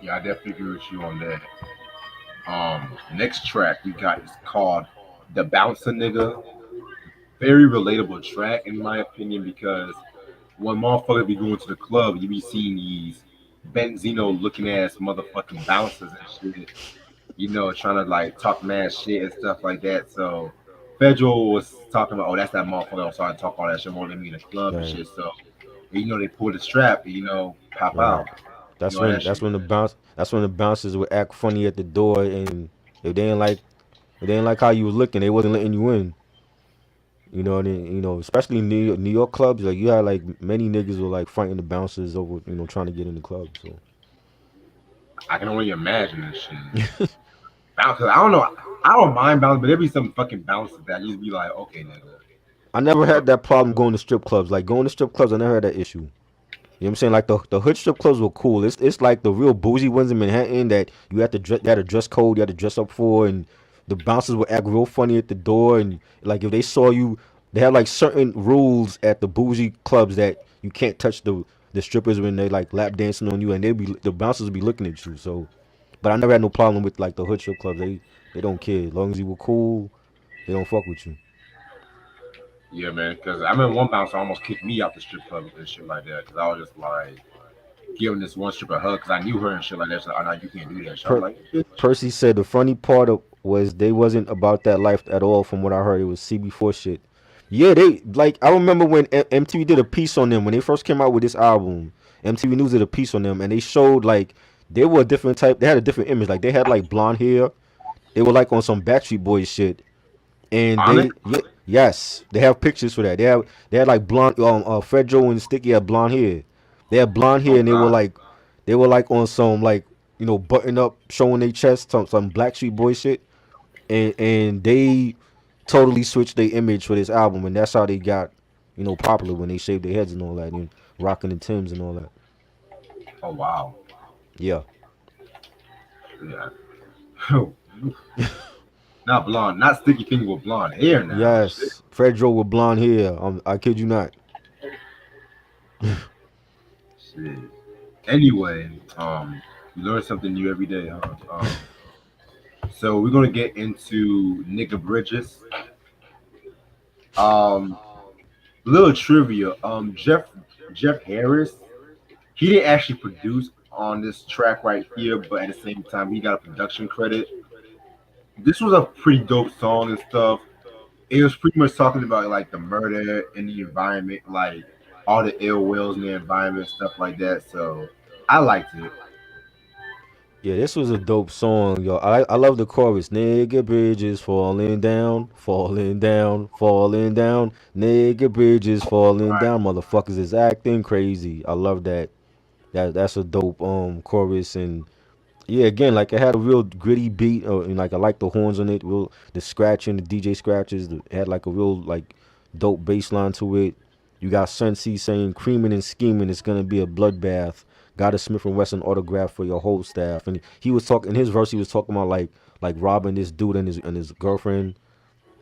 Yeah, I definitely agree with you on that. Next track we got is called "The Bouncer Nigga." Very relatable track in my opinion because when motherfuckers be going to the club, you be seeing these Benzino looking ass motherfucking bouncers and shit. Trying to like talk mad shit and stuff like that. So Federal was talking about, oh, that's that motherfucker. I'm sorry to talk all that shit more than me in the club and Right, shit. So they pull the strap, and, pop right. out. That's All when that shit. the bouncers would act funny at the door, and if they didn't like if they didn't like how you was looking, they wasn't letting you in. You know, and especially in New York clubs, like you had like many niggas were like fighting the bouncers over, trying to get in the club. So I can only imagine this shit. Bounce, I don't know. I don't mind bounce, but there be some fucking bounces that you just be like, okay, nigga. I never Fuck. had that problem going to strip clubs. Like going to strip clubs, I never had that issue. You know what I'm saying? Like the hood strip clubs were cool. It's like the real bougie ones in Manhattan that you had a dress code, you had to dress up for, and the bouncers would act real funny at the door, and like if they saw you, they had like certain rules at the bougie clubs that you can't touch the strippers when they like lap dancing on you, and the bouncers would be looking at you. So, but I never had no problem with like the hood strip clubs. They don't care as long as you were cool. They don't fuck with you. Yeah, man. Because I remember one bouncer almost kicked me out the strip club and shit like that. Because I was just like giving this one stripper a hug because I knew her and shit like that. So, oh, no, you can't do that. So I was Per- like, bitch. Percy said the funny part was they wasn't about that life at all. From what I heard, it was CB4 shit. Yeah, they like I remember when MTV did a piece on them when they first came out with this album. MTV News did a piece on them, and they showed like they were a different type. They had a different image. Like they had like blonde hair. They were like on some Backstreet Boys shit, and Onyx? yes, they have pictures for that. They had like blonde. Fred Joe and Sticky had blonde hair. They had blonde hair, Oh, and God. they were like on some like button up, showing their chest, some Blackstreet Boy shit, and they totally switched their image for this album, and that's how they got popular when they shaved their heads and all that, and rocking the Timbs and all that. Oh, wow. Yeah. Yeah. Not blonde. Not sticky finger with blonde hair now. Shit. Yes, Fred Joe with blonde hair. I kid you not. Shit. Anyway, you learn something new every day, huh? So we're gonna get into Nigga Bridges. Um, little trivia. Jeff Harris. He didn't actually produce on this track right here, but at the same time, he got a production credit. This was a pretty dope song and stuff. It was pretty much talking about like the murder in the environment, like all the ill wills in the environment, stuff like that. So I liked it. Yeah, this was a dope song, yo. I love the chorus. Nigga bridges falling down, falling down, falling down. Nigga bridges falling Right. down. Motherfuckers is acting crazy. I love that. That's a dope chorus, and yeah, again, like it had a real gritty beat, and like I like the horns on it. Real the scratching, the DJ scratches. It had like a real like dope bass line to it. You got Sun C saying, "Creaming and scheming, it's gonna be a bloodbath." Got a Smith and Wesson autograph for your whole staff, and he was talking in his verse. He was talking about like robbing this dude and his girlfriend,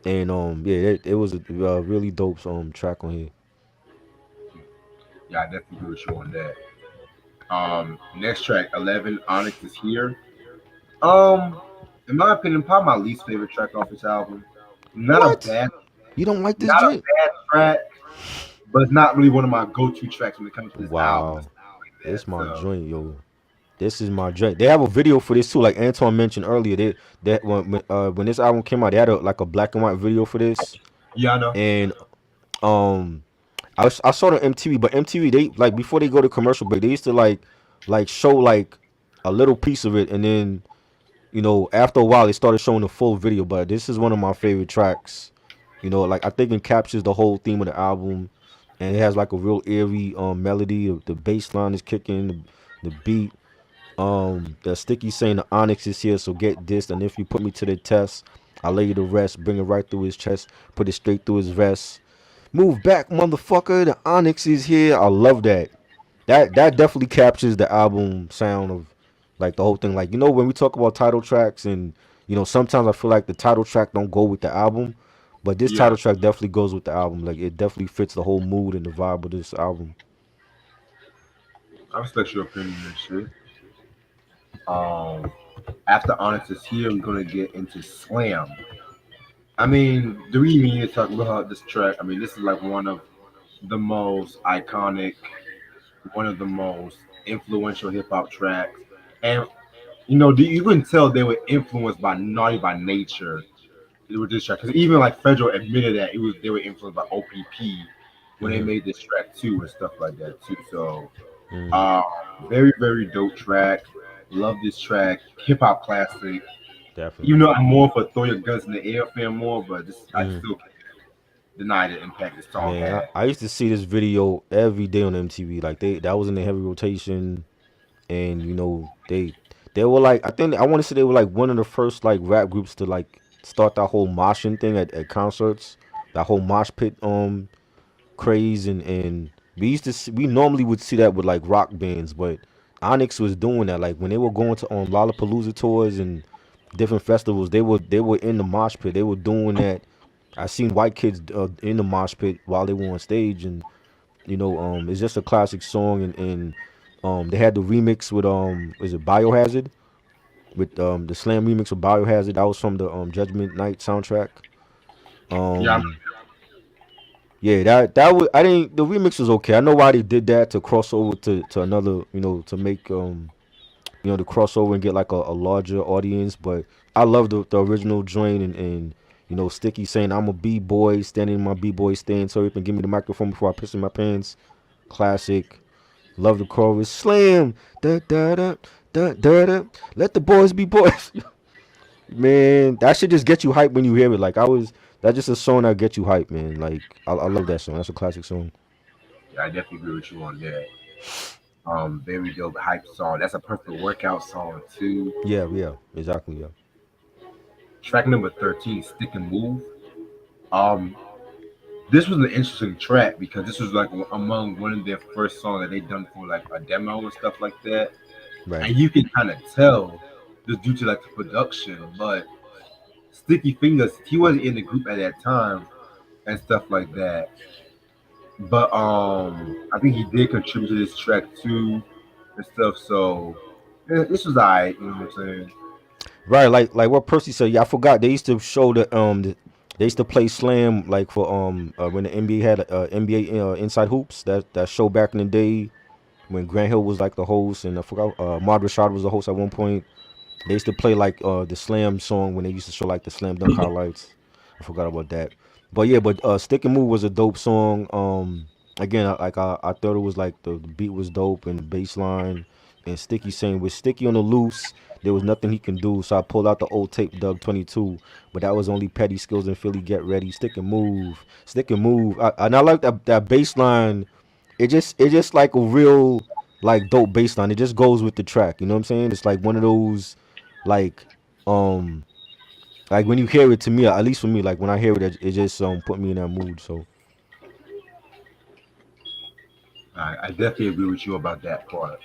and yeah, it was a really dope track on here. Yeah, I definitely agree with you on that. Next track, 11, Onyx is here. Um, in my opinion, probably my least favorite track off this album. Not a What? bad, You don't like this not a joint? bad track, but it's not really one of my go-to tracks when it comes to this album and Wow, stuff like it's that. my So joint, yo. This is my joint. They have a video for this too, like Antoine mentioned earlier. That when this album came out, they had like a black and white video for this, yeah, I know. and um, I saw it on MTV, but MTV they like before they go to commercial break, they used to like show like a little piece of it, and then after a while they started showing the full video. But this is one of my favorite tracks. Like I think it captures the whole theme of the album, and it has like a real eerie melody. The bass line is kicking, the beat. The Sticky saying the Onyx is here, so get this. And if you put me to the test, I'll lay you to rest. Bring it right through his chest, put it straight through his vest. Move back, motherfucker. The Onyx is here. I love that. That definitely captures the album sound of like the whole thing. Like when we talk about title tracks, and sometimes I feel like the title track don't go with the album, but this Yeah, title track definitely goes with the album. Like it definitely fits the whole mood and the vibe of this album. I respect your opinion and shit. Um, after Onyx is here, we're gonna get into Slam. I mean, do we even need to talk about this track? I mean, this is like one of the most iconic, one of the most influential hip hop tracks. And you can tell they were influenced by Naughty by Nature with this track. Because even like Federal admitted that they were influenced by OPP when they Mm-hmm. made this track too and stuff like that too. So, Mm, uh, very very dope track. Love this track. Hip hop classic. Even definitely. though I'm more for Throw Your Guns in the Air fan more, but I Mm. still can't deny the impact this song Man, had. I used to see this video every day on MTV. Like that was in the heavy rotation, and they were like, I think I want to say they were like one of the first like rap groups to like start that whole moshing thing at concerts, that whole mosh pit craze, and we normally would see that with like rock bands, but Onyx was doing that like when they were going to Lollapalooza tours and different festivals, they were in the mosh pit, they were doing that. I seen white kids in the mosh pit while they were on stage, and it's just a classic song, and they had the remix with is it Biohazard, with the Slam remix of Biohazard, that was from the Judgment Night soundtrack. Yeah, Um, yeah, that was, I didn't the remix was okay. I know why they did that, to cross over to another, to make the crossover and get like a larger audience, but I love the original joint, and Sticky saying I'm a B-boy standing in my B-boy stand, so you can give me the microphone before I piss in my pants. Classic. Love the chorus. Slam. Da da da da da da. Let the boys be boys. Man, that should just get you hype when you hear it. Like that's just a song that get you hype, man. Like I love that song. That's a classic song. yeah, I definitely agree with you on that. Very dope hype song. That's a perfect workout song too. Yeah, yeah, exactly. Yeah. Track number 13, Stick and Move. Um, this was an interesting track because this was like among one of their first songs that they done for like a demo and stuff like that. Right. And you can kind of tell just due to like the production, but Sticky Fingers, he wasn't in the group at that time and stuff like that. But I think he did contribute to this track too and stuff. So yeah, this was alright. You know what I'm saying? Right, like what Percy said. Yeah, I forgot. They used to show they used to play Slam like for when the NBA had NBA Inside Hoops, that show back in the day when Grant Hill was like the host, and I forgot Mark Rashad was the host at one point. They used to play like the Slam song when they used to show like the Slam Dunk highlights. I forgot about that. But yeah, but Stick and Move was a dope song. Again, I thought it was like the beat was dope and the bass line, and Sticky saying with Sticky on the loose, there was nothing he can do. So I pulled out the old tape Dub 22, but that was only petty skills in Philly. Get ready, stick and move, stick and move. And I like that bass line. It just like a real like dope bass line. It just goes with the track. You know what I'm saying? It's like one of those like um like when you hear it, to me, at least for me, like when I hear it, it just put me in that mood. So I definitely agree with you about that part.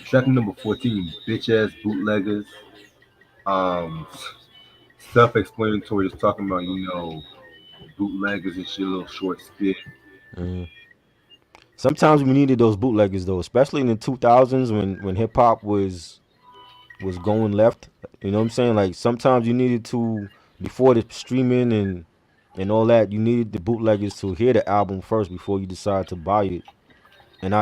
Track number 14, bitch ass bootleggers. Um, self-explanatory, just talking about bootleggers and shit, little short skit. mhm. Sometimes we needed those bootleggers though, especially in the 2000s when hip hop was going left. You know what I'm saying? Like sometimes you needed to, before the streaming and all that, you needed the bootleggers to hear the album first before you decide to buy it. And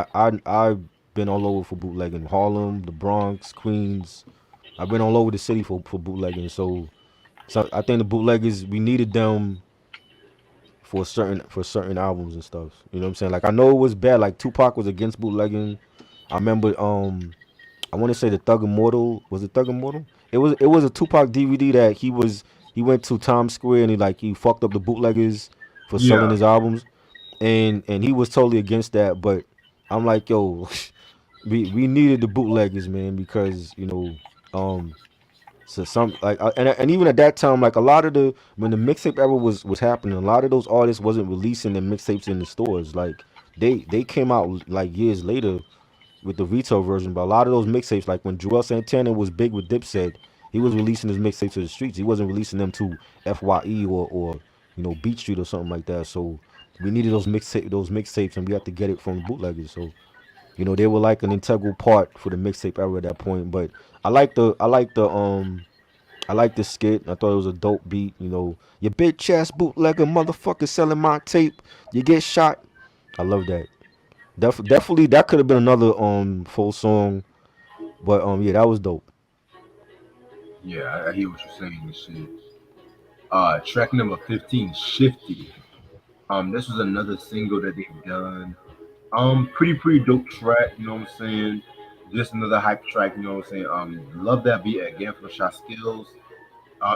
I've been all over for bootlegging. Harlem, the Bronx, Queens. I've been all over the city for bootlegging. So I think the bootleggers, we needed them for certain albums and stuff. You know what I'm saying? Like I know it was bad. Like Tupac was against bootlegging. I remember I want to say the Thug Immortal, was it Thug Immortal? It was a Tupac DVD that he went to Times Square, and he fucked up the bootleggers for selling Yeah, his albums, and he was totally against that. But I'm like, yo, we needed the bootleggers, man, because so some like and even at that time, like a lot of the when the mixtape era was happening, a lot of those artists wasn't releasing their mixtapes in the stores. Like they came out like years later with the retail version. But a lot of those mixtapes, like when Joel Santana was big with Dipset, he was releasing his mixtapes to the streets. He wasn't releasing them to Fye or Beat Street or something like that. So we needed those mixtapes, and we had to get it from the bootleggers. So You know, they were like an integral part for the mixtape era at that point. But I like the skit. I thought it was a dope beat. You know, your bitch ass bootlegger motherfucker selling my tape. You get shot. I love that. Definitely, that could have been another full song. But yeah, that was dope. Yeah, I hear what you're saying and shit. Track number 15, Shifty. This was another single that they've done. Pretty dope track, you know what I'm saying? Just another hype track, you know what I'm saying? Love that beat again from Shot Skills.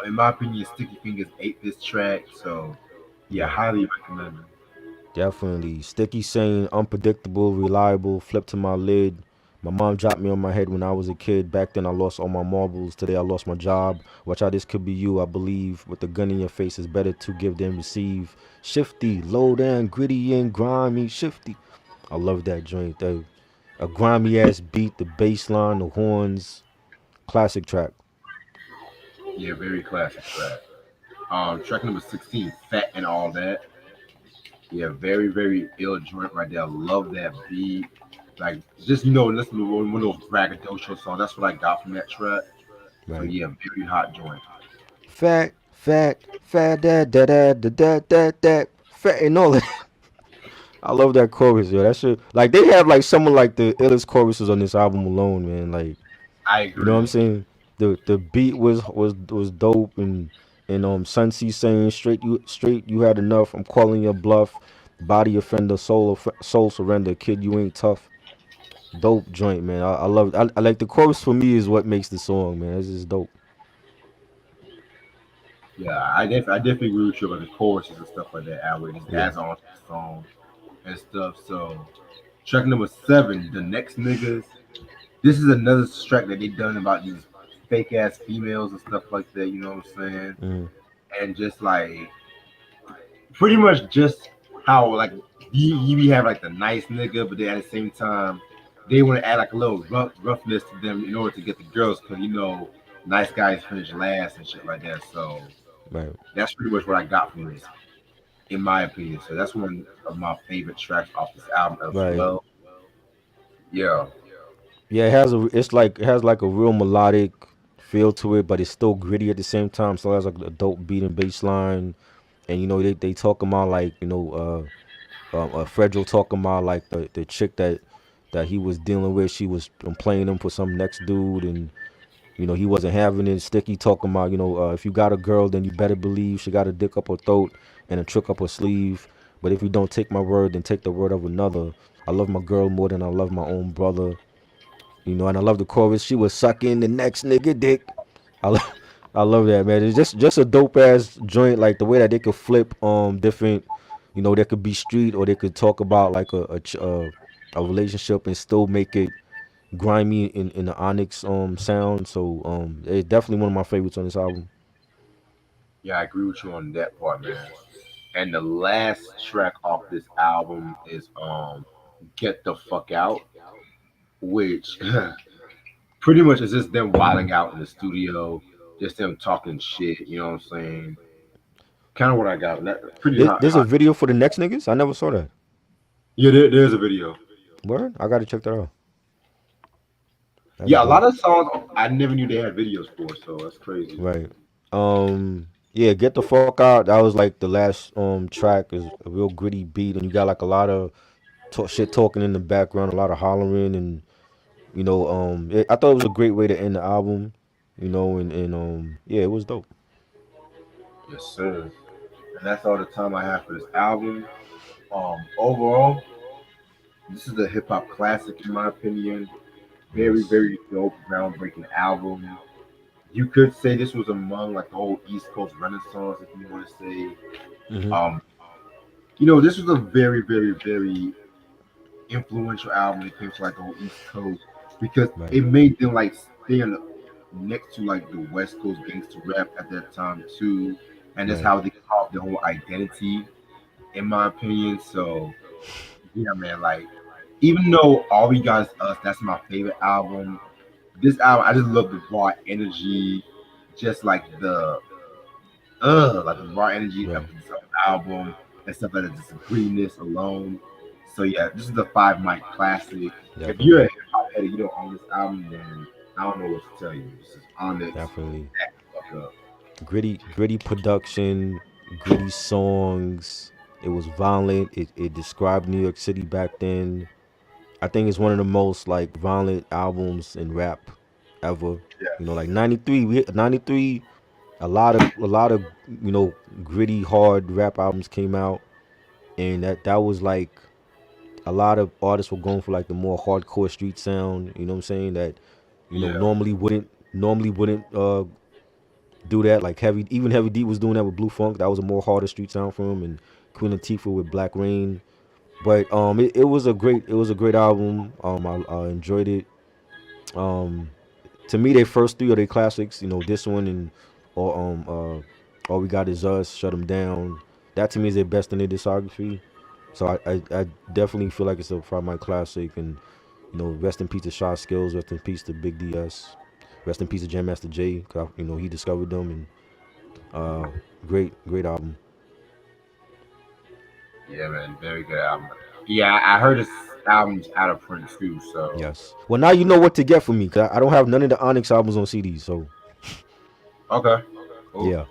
In my opinion, Sticky Fingers ate this track, so yeah, Yeah, highly recommend it. definitely. Sticky saying unpredictable, reliable, flip to my lid. My mom dropped me on my head when I was a kid. Back then I lost all my marbles. Today I lost my job. Watch out, this could be you, I believe. With the gun in your face, it's better to give than receive. Shifty, low down, gritty and grimy. Shifty. I love that joint. A grimy ass beat, the bass line, the horns. Classic track. Yeah, very classic track. Track number 16, Fat and All That. Yeah, very ill joint right there. Love that beat. Like, just, listen to one of those braggadocio songs. That's what I got from that track. So, Right. yeah, very hot joint. Fat, that, fat, and all that. I love that chorus, yo. That shit, like they have like some of like the illest choruses on this album alone, man. Like, I you know what I'm agree. saying? The beat was dope, and Sunsi saying straight you had enough. I'm calling your bluff. Body offender, soul surrender, kid you ain't tough. Dope joint, man. I love it. I like the chorus for me is what makes the song, man. It's just dope. Yeah, I definitely agree with you about the choruses and stuff like that. Where it just Yeah. adds on to the song and stuff. So, track number 7, The Next Niggas. This is another track that they done about these fake ass females and stuff like that. You know what I'm saying? Mm, And just like pretty much just how like you be have like the nice nigga, but then at the same time they want to add like a little roughness to them in order to get the girls, because nice guys finish last and shit like that. So right. that's pretty much what I got from this, in my opinion. So that's one of my favorite tracks off this album as Right. well. Yeah, Yeah, it has like a real melodic feel to it, but it's still gritty at the same time. Still has like a dope beat and bass line, and you know they talk about like Fredro talking about like the chick that he was dealing with. She was playing him for some next dude, and you know he wasn't having it. Sticky talking about if you got a girl, then you better believe she got a dick up her throat and a trick up her sleeve. But if you don't take my word, then take the word of another. I love my girl more than I love my own brother. You know, and I love the chorus. She was sucking the next nigga dick. I love, I love that, man. It's just a dope ass joint. Like the way that they could flip different. You know, they could be street or they could talk about like a relationship and still make it grimy in the Onyx sound. So it's definitely one of my favorites on this album. yeah, I agree with you on that part, man. And the last track off this album is "Get the Fuck Out," which pretty much is just them wilding out in the studio, just them talking shit. You know what I'm saying? Kind of what I got. That pretty hot. There's a Hot. video for the next niggas. I never saw that. Yeah, there's a video. Word? I gotta check that out. That's Yeah, a lot dope. of songs I never knew they had videos for, so that's crazy. Right. Yeah, get the fuck out. That was like the last track is a real gritty beat and you got like a lot of shit talking in the background, a lot of hollering and I thought it was a great way to end the album, and yeah, it was dope. Yes, sir. And that's all the time I have for this album. Overall, this is a hip hop classic in my opinion. Yes. Very dope, groundbreaking album. You could say this was among like the whole East Coast Renaissance, if you want to say. Mhm. Um, this was a very influential album when it came to like the whole East Coast, because Right. it made them like stay on next to like the West Coast gangster rap at that time too, and that's Right. how they carved their whole identity, in my opinion. So yeah, man, like even though All We Got Is Us, that's my favorite album. This album, I just love the raw energy, just like the raw energy of Right. this album and stuff like that, just grittiness alone. So yeah, this is the 5 mic classic. If you're a Definitely, hip hop head and you don't own this album, then I don't know what to tell you. This is Onyx. definitely. Fuck up. Gritty production, gritty songs. It was violent. It described New York City back then. I think it's one of the most like violent albums in rap ever. You know, Yes. like 93, 93, a lot of gritty hard rap albums came out, and that was like a lot of artists were going for like the more hardcore street sound, you know what I'm saying? That, Yeah. normally wouldn't do that. Like Heavy D was doing that with Blue Funk. That was a more harder street sound for him, and Queen Latifah with Black Rain. But it was a great album. I enjoyed it. Um, to me, they first three are their classics. You know, this one and or All We Got Is Us, Shut 'Em Down. That to me is their best in their discography. So I definitely feel like it's a probably my classic. And rest in peace to Shaw Skills, rest in peace to Big DS, rest in peace to Jam Master Jay. 'Cause he discovered them, and uh, great album. Yeah, man. Very good album. Yeah, I heard this album's out of print too. So Yes. Well, now you know what to get from me, cause I don't have none of the Onyx albums on CD. So okay, cool. yeah,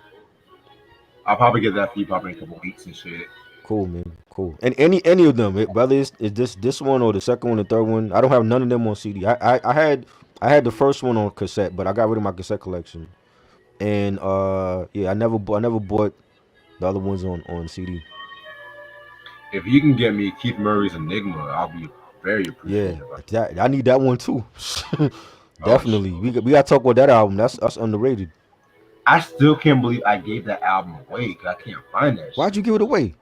I'll probably get that for you probably in a couple weeks and shit. cool, man, cool. And any of them, whether it's this one or the second one, the third one, I don't have none of them on CD. I had the first one on cassette, but I got rid of my cassette collection. And yeah, I never bought the other ones on CD. If you can get me Keith Murray's Enigma, I'll be very Yeah, appreciative. I need that one too. Oh, Definitely, we got to talk about that album. That's underrated. I still can't believe I gave that album away because I can't find that Why'd shit. you give it away?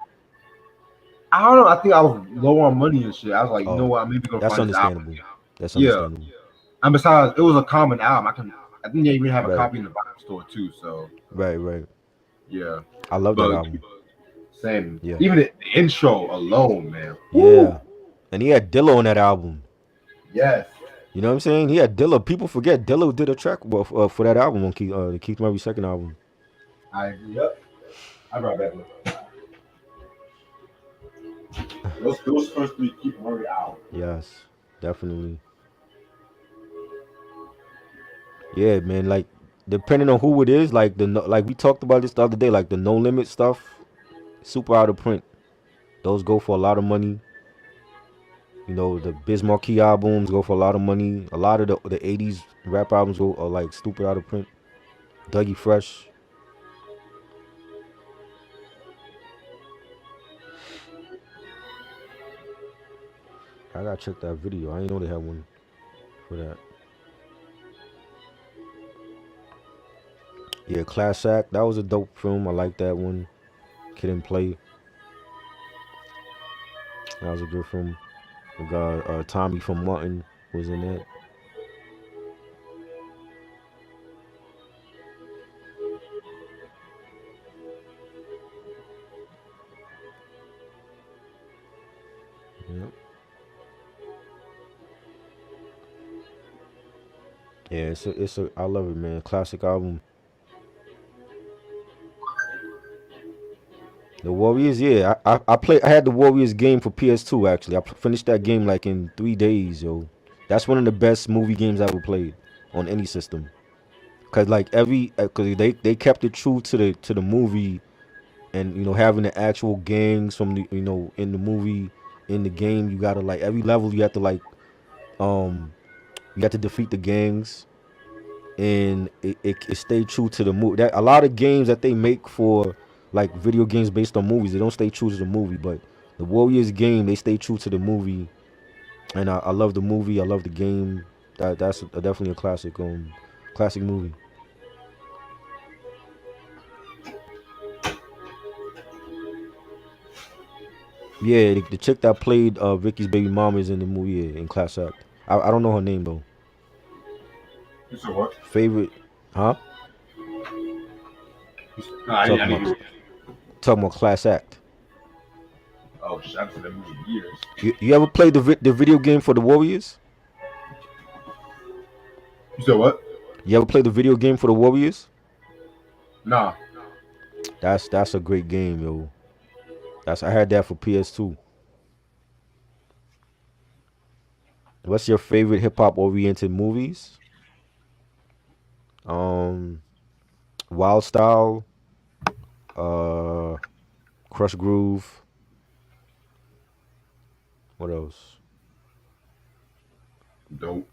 I don't know. I think I was low on money and shit. I was like, you know Oh, what? I'm maybe gonna that's find this album understandable. again. That's Yeah. understandable. And besides, it was a common album. I think they even have a Right, copy in the vinyl store too. So right. yeah. I love that But album. same. Yeah, Even the intro alone, man. yeah. Woo! And he had Dilla on that album. Yes. You know what I'm saying? He had Dilla. People forget Dilla did a track for that album on the Keith Murray second album. Yep. I brought that one. Those first three keep Murray out. Yes, definitely. Yeah, man. Like depending on who it is, like like we talked about this the other day, like the No Limit stuff, super out of print. Those go for a lot of money. The Biz Markie albums go for a lot of money. A lot of the '80s rap albums are like stupid out of print. Dougie Fresh. I gotta check that video. I didn't know they had one for that. Yeah, Class Act. That was a dope film. I like that one. Kid and Play. That was a good film. The guy Tommy from Martin was in that. Yep. Yeah, it's a I love it, man. Classic album. The Warriors, yeah. I had the Warriors game for PS2 actually. Finished that game like in 3 days, yo. That's one of the best movie games I ever played on any system. Cause like cause they kept it true to the movie, and having the actual gangs from the in the movie, in the game. You gotta like every level you have to like um you have to defeat the gangs, and it stayed true to the movie. That a lot of games that they make for like video games based on movies, they don't stay true to the movie. But the Warriors game, they stay true to the movie, and I love the movie. I love the game. That's definitely a classic movie. Yeah, the chick that played Ricky's baby mama is in the movie, yeah, in Class Act. I don't know her name though. You said what? Favorite, huh? No, I Talking didn't about hear. talking about Class Act. Oh shit! I've seen that movie in years. You ever played the video game for the Warriors? You said what? You ever played the video game for the Warriors? Nah. That's a great game, yo. I had that for PS2. What's your favorite hip hop oriented movies? Wild Style, uh, Crush Groove. What else? Dope.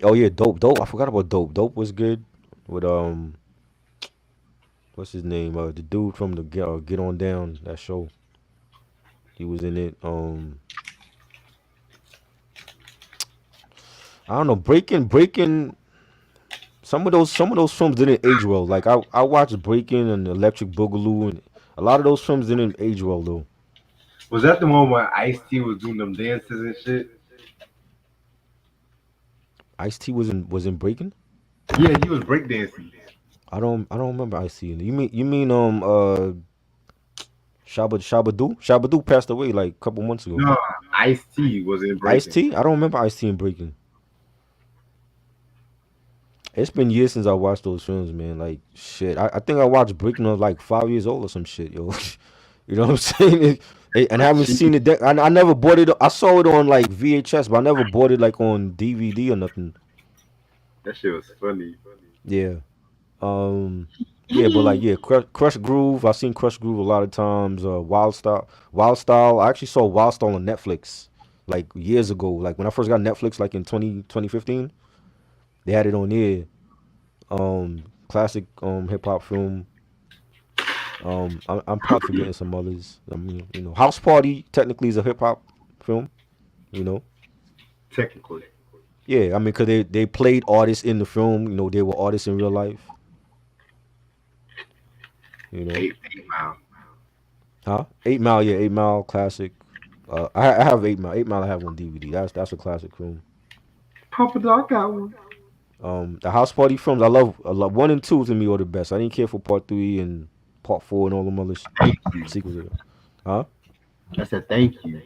Oh yeah, Dope. I forgot about Dope. Dope was good. With what's his name? The dude from the Get On Down, that show. He was in it. I don't know. Breaking. Some of those films didn't age well. Like I watched Breaking and Electric Boogaloo, and a lot of those films didn't age well though. Was that the one where Ice-T was doing them dances and shit? Ice-T was in Breaking. Yeah, he was breakdancing. I don't remember Ice-T. You mean Shabba-Do passed away like a couple months ago. No, Ice-T was in breaking. Ice-T? I don't remember Ice-T in Breaking. It's been years since I watched those films, man. Like shit. I think I watched Breaking when I was like 5 years old or some shit, yo. You know what I'm saying? And I haven't seen it. I never bought it. I saw it on like VHS, but I never bought it like on DVD or nothing. That shit was funny. Yeah. Um. Yeah, but like yeah, Crush Groove. I've seen Crush Groove a lot of times. Wild Style. Wild Style. I actually saw Wild Style on Netflix like years ago. Like when I first got Netflix, like in 2015, they had it on there. Classic hip hop film. I'm probably forgetting some others. I mean, House Party technically is a hip hop film. You know. Technically. Yeah, I mean, cause they played artists in the film. They were artists in real life. You know. 8 Mile. Huh? 8 Mile, yeah, 8 Mile classic. I have 8 Mile. 8 Mile I have on DVD. That's a classic film. Papa Dog got one. The House Party films I love one and two to me are the best. I didn't care for part three and part four and all them other Thank you. sequels. Huh? I said thank you.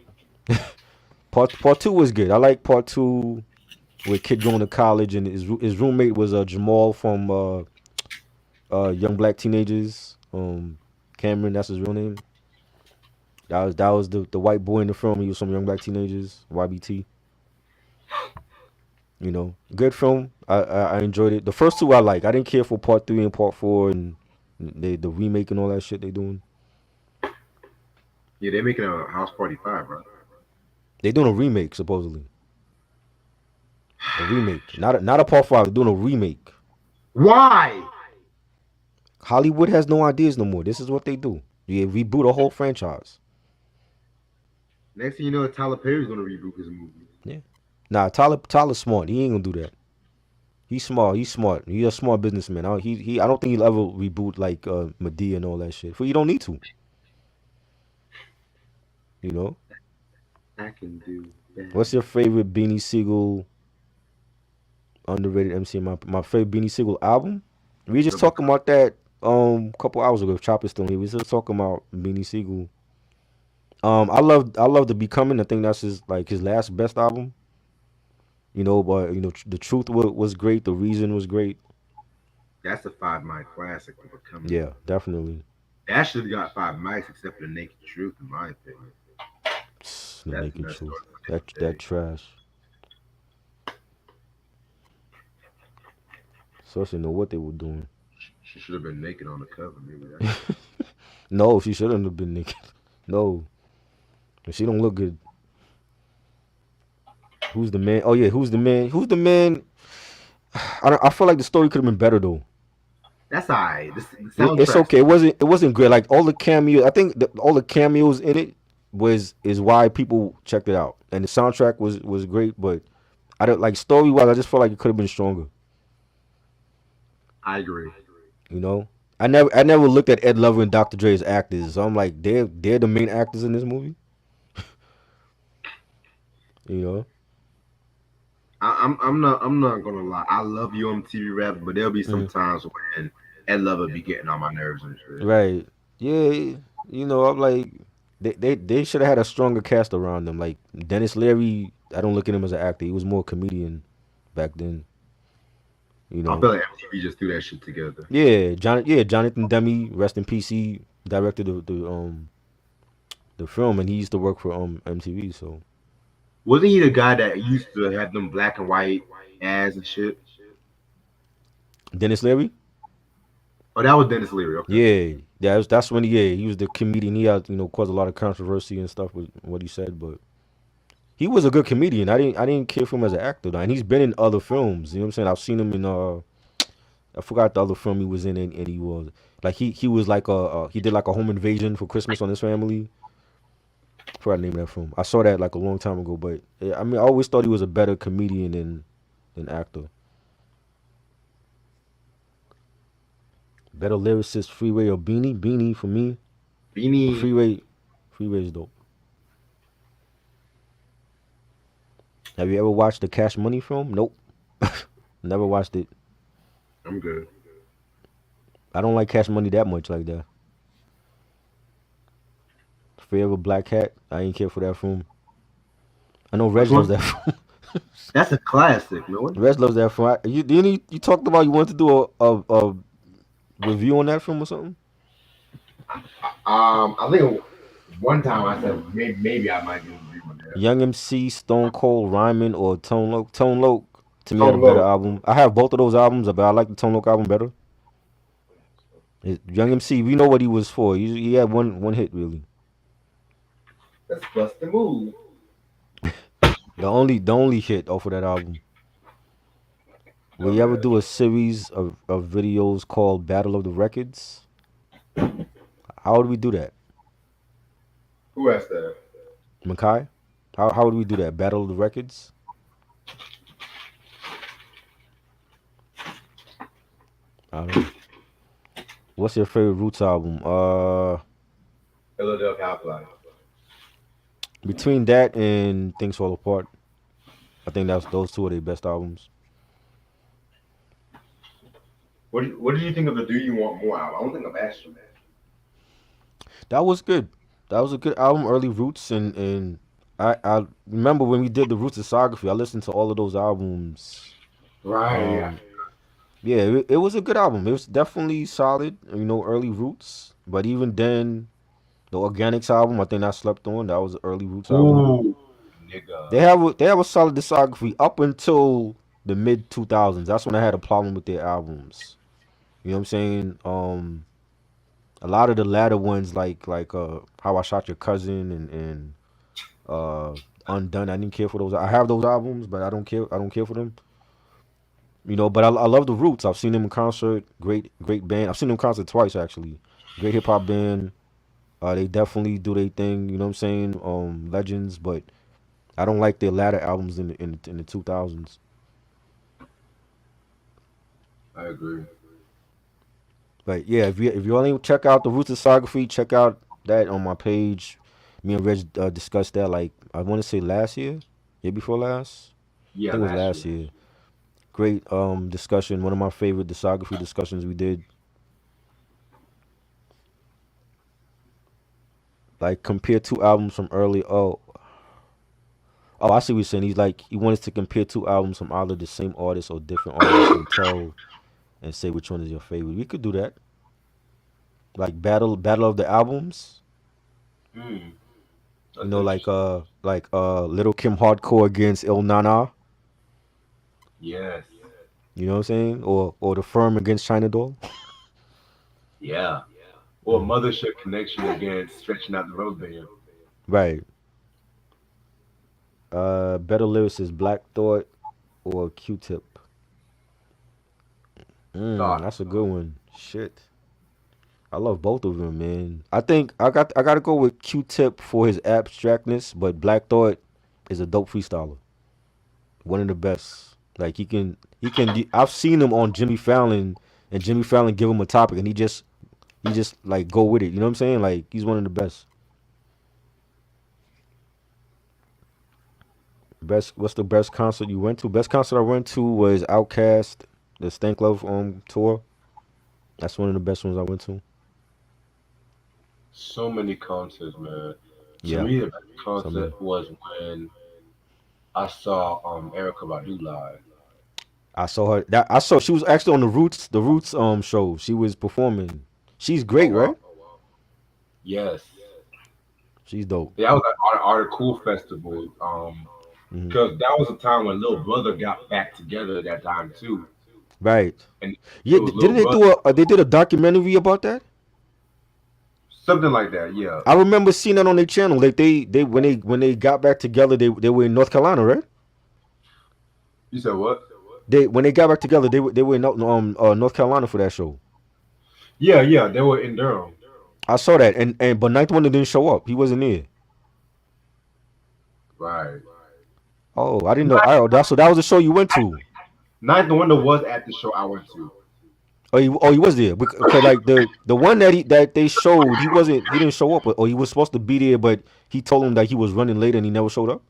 Part two was good. I like part two with Kid going to college and his roommate was Jamal from Young Black Teenagers. Cameron, that's his real name. That was the white boy in the film. He was from Young Black Teenagers, YBT. Good film. I enjoyed it. The first two I like. I didn't care for part three and part four and the remake and all that shit they doing. Yeah, they're making a House Party 5, bro. They doing a remake supposedly. A remake, not a part five. They're doing a remake. Why? Hollywood has no ideas no more. This is what they do. You reboot a whole franchise. Next thing you know, Tyler Perry's gonna reboot his movie. Yeah. Nah, Tyler's smart. He ain't gonna do that. He's smart. He's smart. He's a smart businessman. I don't think he'll ever reboot like Medea and all that shit. For you don't need to. You know. I can do that. What's your favorite Beanie Siegel underrated MC? My favorite Beanie Siegel album. We just talking about that a couple hours ago. If Chopper's still here, we just talking about Beanie Siegel. I love the Becoming. I think that's his last best album. But the truth was great. The reason was great. That's a 5 mic classic for Becoming. Yeah, definitely. That should have got 5 mics except for the Naked Truth, in my opinion. The That's Naked messed Truth. up. That trash. Especially know what they were doing. She should have been naked on the cover. Maybe that's No, she shouldn't have been naked. No, she don't look good. Who's the man? Oh yeah, who's the man? Who's the man? I feel like the story could have been better though. that's alright. The It's soundtrack. okay. It wasn't great. Like all the cameos, I think all the cameos in it is why people checked it out, and the soundtrack was great. But I don't like story wise. I just felt like it could have been stronger. I agree. You know, I never looked at Ed Lover and Dr. Dre as actors. So I'm like, they're the main actors in this movie. You know, I'm not gonna lie. I love UMTV rap, but there'll be some Mm. times when Ed Lover be getting on my nerves and shit. Right? Yeah. I'm like, they should have had a stronger cast around them. Like Dennis Leary, I don't look at him as an actor. He was more a comedian back then. You I know. feel like MTV just threw that shit together. Jonathan Demme, rest in peace. He directed the film, and he used to work for MTV. So Wasn't he the guy that used to have them black and white ads and shit? Dennis Leary. Oh, that was Dennis Leary. Okay. Yeah, that's when he was the comedian. He had caused a lot of controversy and stuff with what he said, but he was a good comedian. I didn't care for him as an actor though, and he's been in other films. You know what I'm saying? I've seen him in I forgot the other film he was in, and he was like he was like he did like a home invasion for Christmas on his family. I forgot the name of that film. I saw that like a long time ago, but I mean I always thought he was a better comedian than actor. Better lyricist, Freeway or Beanie? Beanie for me. Beanie. Freeway is dope. Have you ever watched the Cash Money film? Nope. Never watched it. I'm good. I don't like Cash Money that much like that. Fear of a Black Cat. I ain't care for that film. I know Which Reg loves one? that film. That's a classic, man. Reg loves that film. You talked about you wanted to do a review on that film or something? I think one time I said maybe I might do a review on that. Young MC, Stone Cold, Ryman, or Tone Loc. Tone Loc to me had a Tone better Loc. album. I have both of those albums, but I like the Tone Loc album better. Young MC, we know what he was for. He had one hit really. Let's bust the move. The only hit off of that album. Will you ever do a series of videos called Battle of the Records? How would we do that? Who asked that? Makai? How would we do that? Battle of the Records? I don't know. What's your favorite Roots album? Philadelphia Housewives. Between that and Things Fall Apart, I think those two are their best albums. What do you think of the Do You Want More album? I don't think I've asked you that. That was good. That was a good album, early Roots, and I remember when we did the Roots discography. I listened to all of those albums. Right. Um, yeah, it was a good album. It was definitely solid. Early Roots, but even then, the Organics album, I think I slept on. That was an early Roots album. Ooh, nigga. They have a solid discography up until the mid 2000s. That's when I had a problem with their albums. You know what I'm saying? A lot of the latter ones, like How I Shot Your Cousin and Undone. I didn't care for those. I have those albums, but I don't care. I don't care for them. But I love the Roots. I've seen them in concert. Great band. I've seen them in concert twice actually. Great hip hop band. They definitely do their thing. You know what I'm saying? Legends, but I don't like their latter albums in the 2000s. I agree. But yeah, if you only check out the Roots discography, check out that on my page. Me and Reg discussed that like I want to say last year before last. I Yeah, think it was last last year. year. Great discussion. One of my favorite discography discussions we did. Like compare two albums from early. Oh, I see what you're saying. He wants to compare two albums from either the same artist or different artists and say which one is your favorite. We could do that. Like battle of the albums. Hmm. You That's know, like interesting. Little Kim Hardcore against Il Nana. Yes. You know what I'm saying? Or the Firm against China Doll. Yeah. Or Mm. Mothership Connection against Stretching Out the Road Band. Right. Better lyricist, Black Thought or Q-Tip. Thought. That's a good one. Shit. I love both of them, man. I think I gotta go with Q-Tip for his abstractness, but Black Thought is a dope freestyler. One of the best. Like I've seen him on Jimmy Fallon, and Jimmy Fallon give him a topic, and he just like go with it. You know what I'm saying? Like he's one of the best. Best. What's the best concert you went to? Best concert I went to was Outkast, the Stank Love tour. That's one of the best ones I went to. So many concerts, man. To Yeah, me, the best so many. concert was when I saw Erica Badu live. I saw her. I saw she was actually on the Roots show. She was performing. She's Oh great, wow. right? Yes. She's dope. Yeah, I was at Art of Cool Festival. Hmm. because that was a time when Little Brother got back together at that time too, Right. and Yeah. it was Little Didn't they Brother, do a? They did a documentary about that. something like that. Yeah. I remember seeing that on their channel. Like they when they got back together, they were in North Carolina, right? You said what? They when they got back together, they were in North Carolina for that show. Yeah, yeah, they were in Durham. I saw that, and but Ninth Wonder didn't show up. He wasn't there. Right. Oh, I didn't know. That was the show you went to. Ninth Wonder was at the show I went to. Oh, he was there. Okay, like the one that they showed, he wasn't. He didn't show up, or he was supposed to be there, but he told him that he was running late and he never showed up.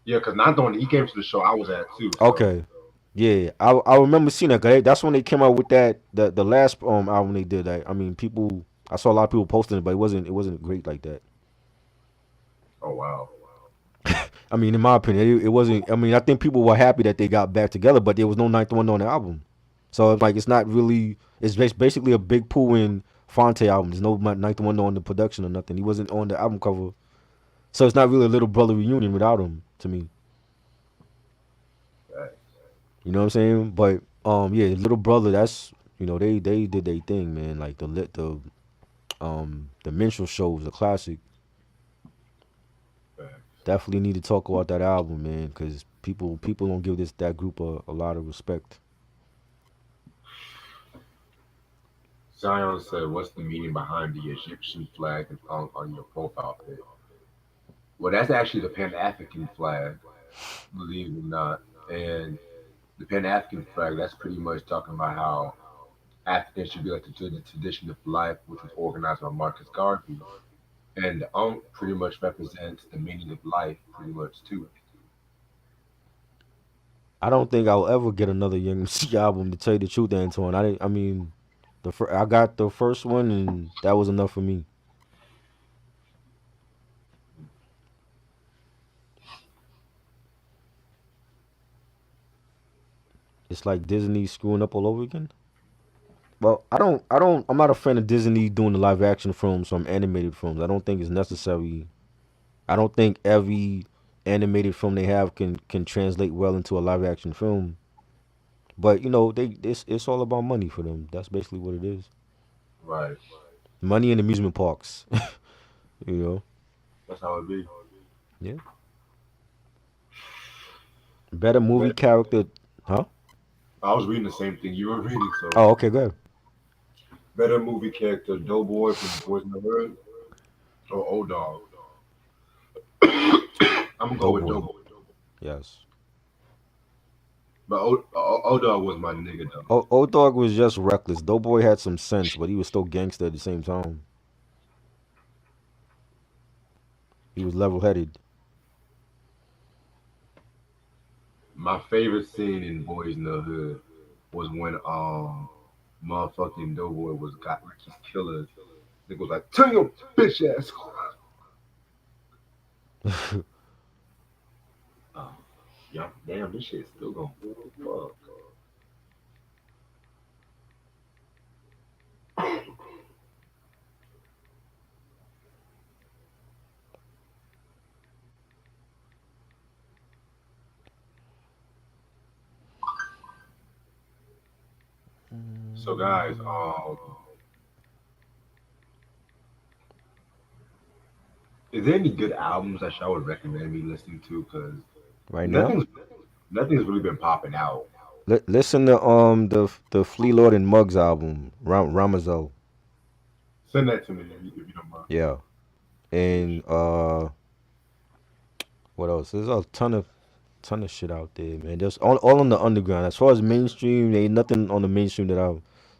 Yeah, because Ninth Wonder he came to the show I was at too. So Okay, yeah, I remember seeing that. 'Cause that's when they came out with that the last album they did. I mean, people. I saw a lot of people posting it, but it wasn't great like that. oh wow. I mean, in my opinion, it wasn't. I mean, I think people were happy that they got back together, but there was no Ninth Wonder on the album. So it's like it's not really. It's basically a Big Pooh and Fonte album. There's no Ninth Wonder on the production or nothing. He wasn't on the album cover, so it's not really a Little Brother reunion without him to me. Right. You know what I'm saying? But yeah, Little Brother. That's they did their thing, man. Like the minstrel show was a classic. Right. Definitely need to talk about that album, man, because people don't give that group a lot of respect. Zion said, "What's the meaning behind the Egyptian flag on your profile pic?" Well, that's actually the Pan African flag, believe it or not. And the Pan African flag, that's pretty much talking about how Africans should be like the tradition of life, which was organized by Marcus Garvey. And the pretty much represents the meaning of life, pretty much too. I don't think I'll ever get another Young MC album to tell you the truth, Antoine. I mean, I got the first one and that was enough for me. It's like Disney screwing up all over again. Well, I'm not a fan of Disney doing the live action films from animated films. I don't think it's necessary. I don't think every animated film they have can translate well into a live action film. But it's all about money for them. That's basically what it is. Right. Money in amusement parks. you know. That's how it be. Yeah. Better movie But character, huh? I was reading the same thing you were reading, so Oh, okay, good. better movie character, Doughboy from Boys in the Hood or Old Dog. I'm gonna go with Doughboy. Doughboy. Yes. But Old Dog was my nigga though. Old Dog was just reckless. Doughboy had some sense, but he was still gangster at the same time. He was level headed. My favorite scene in Boys in the Hood was when motherfucking Doughboy was got Ricky's killers. It was like, turn your bitch ass. Oh, yeah, damn, this shit's still going. Fuck. So guys, is there any good albums that y'all would recommend me listening to? Cause Right now, nothing's nothing's really been popping out. listen to the Flea Lord and Muggs album, Ramazo. Send that to me if you don't mind. Yeah, and what else? There's a ton of shit out there, man. There's all on the underground. As far as mainstream, there ain't nothing on the mainstream that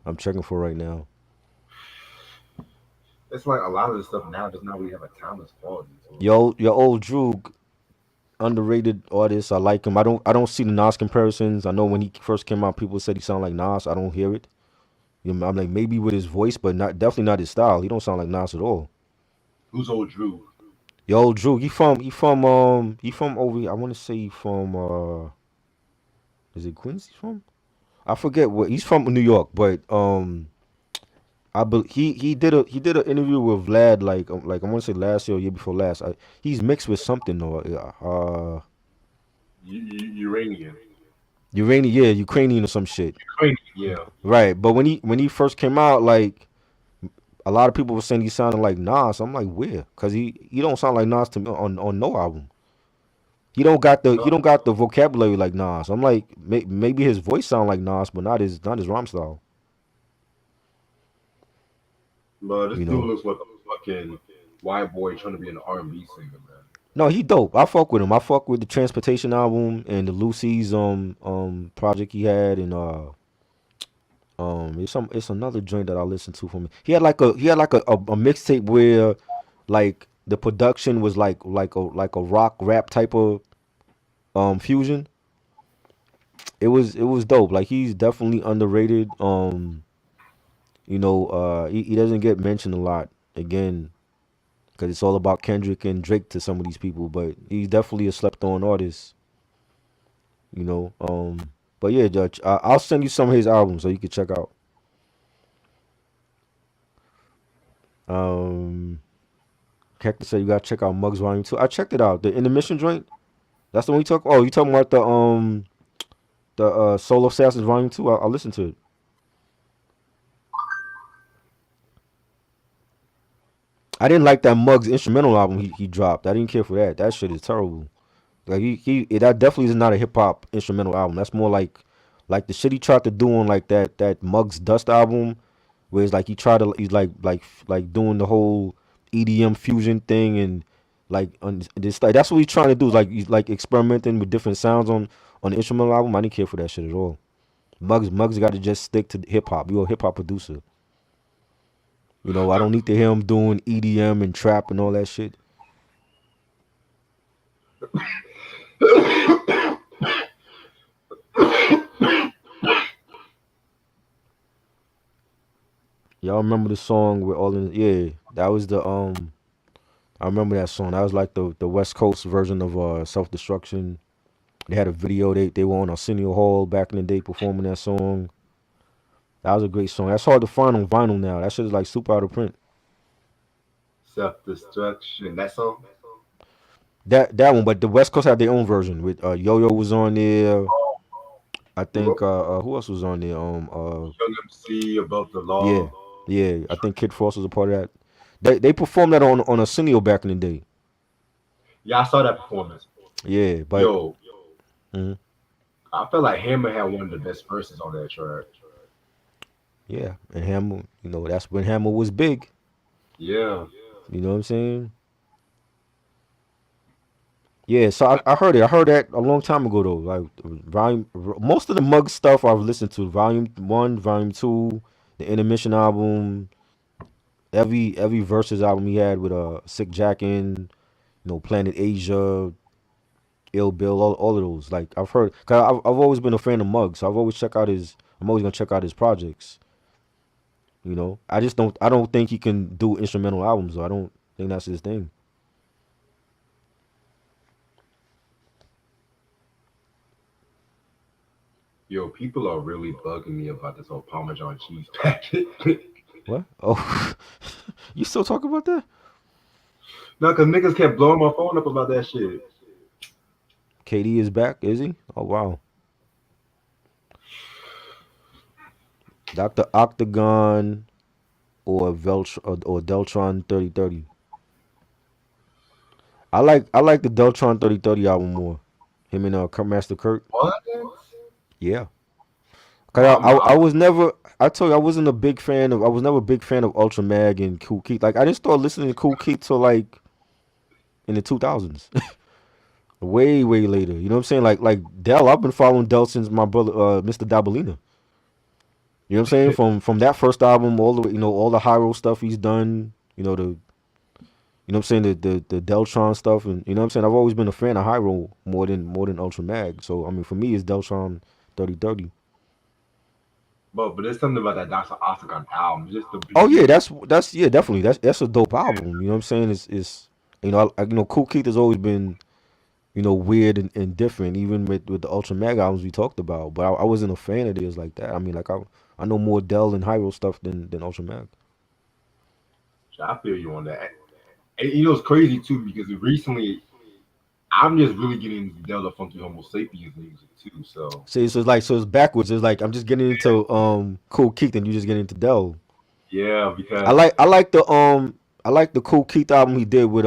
I'm checking for right now. It's like a lot of the stuff now does not really have a timeless quality to it. Your old Drew, underrated artist. I like him. I don't see the Nas comparisons. I know when he first came out, people said he sounded like Nas. I don't hear it. I'm like maybe with his voice, but not definitely not his style. He don't sound like Nas at all. Who's old Drew? Yo, Drew, he from over. I want to say he from is it Queens? He's from? I forget what he's from New York, but He did an interview with Vlad like I want to say last year or year before last. He's mixed with something though. Uranian. Uranian, yeah, Ukrainian or some shit. Yeah. Right, but when he first came out, like a lot of people were saying he sounded like Nas. I'm like, where? Cause he don't sound like Nas to me on no album. He don't got the vocabulary like Nas. I'm like, maybe his voice sound like Nas, but not his rhyme style. But this You dude know. looks like a fucking white boy trying to be an R&B singer, man. No, he dope. I fuck with him. I fuck with the Transportation album and the Lucy's project he had, and it's another joint that I listened to from him. He had like a mixtape where like the production was like a rock rap type of fusion. It was dope. Like he's definitely underrated. He doesn't get mentioned a lot again because it's all about Kendrick and Drake to some of these people, but he's definitely a slept on artist. You know. But yeah, Judge, I'll send you some of his albums so you can check out. Um, Hector said you gotta check out Muggs Volume 2. I checked it out. The intermission joint. That's the one you talk. Oh, you talking about the Soul Assassins Volume 2? I'll listen to it. I didn't like that Muggs instrumental album he dropped. I didn't care for that. That shit is terrible. Like that definitely is not a hip hop instrumental album. That's more like the shit he tried to do on like that Muggs Dust album, where it's like he's doing the whole EDM fusion thing and that's what he's trying to do. Is like he's like experimenting with different sounds on the instrumental album. I didn't care for that shit at all. Muggs got to just stick to hip hop. You're a hip hop producer. I don't need to hear him doing EDM and trap and all that shit. Y'all remember the song with all in? Yeah, that was the I remember that song. That was like the West Coast version of Self Destruction. They had a video. They were on Arsenio Hall back in the day performing that song. That was a great song. That's hard to find on vinyl now. That shit is like super out of print. Self-destruction. That song? That one, but the West Coast had their own version with Yo Yo was on there. I think who else was on there? Young MC, Above the Yeah, Law. yeah. I think Kid Frost was a part of that. They performed that on Arsenio back in the day. Yeah, I saw that performance. Yeah, but Yo, mhm. I felt like Hammer had one of the best verses on that track. Yeah, and Hammer, that's when Hammer was big. Yeah. You know what I'm saying? Yeah, so I heard it. I heard that a long time ago though. Like most of the Mug stuff I've listened to. Volume 1, Volume 2, the Intermission album, every Versus album he had with Sick Jack in, Planet Asia, Ill Bill, all of those. Like I've heard, cause I've always been a fan of Mug, so I'm always gonna check out his projects. I don't think he can do instrumental albums. Though. I don't think that's his thing. Yo, people are really bugging me about this whole Parmesan cheese packet. What? Oh, you still talking about that? No, because niggas kept blowing my phone up about that shit. KD is back, is he? Oh wow. Dr. Octagon or Deltron 3030. I like the Deltron 3030 album more. Him and Master Kurt. What? Yeah. Cause Well, I was never I told you I was never a big fan of Ultra Mag and Cool Keith. Like I didn't start listening to Cool Keith till like in the 2000s. Way later. You know what I'm saying? Like Del, I've been following Del since my brother Mr. Dabalina. You know what I'm saying? From that first album all the way, all the Hyro stuff he's done, what I'm saying, the Deltron stuff, and you know what I'm saying? I've always been a fan of Hyro more than Ultra Mag. So I mean for me it's Deltron 3030. but there's something about that Dr. Octagon album. Just the Oh yeah, beat. that's yeah, definitely. That's a dope album. You know what I'm saying? It's Cool Keith has always been, weird and different, even with the Ultra Mag albums we talked about. But I wasn't a fan of theirs like that. I mean, like I know more Dell and Hyro stuff than Ultra Mag. I feel you on that. And you know, it's crazy too because recently I'm just really getting into Delta Funky Homo Sapiens music too. So See, so it's backwards. It's like I'm just getting into Cool Keith, and you just getting into Dell. yeah, I because like I like the I like the Cool Keith album he did with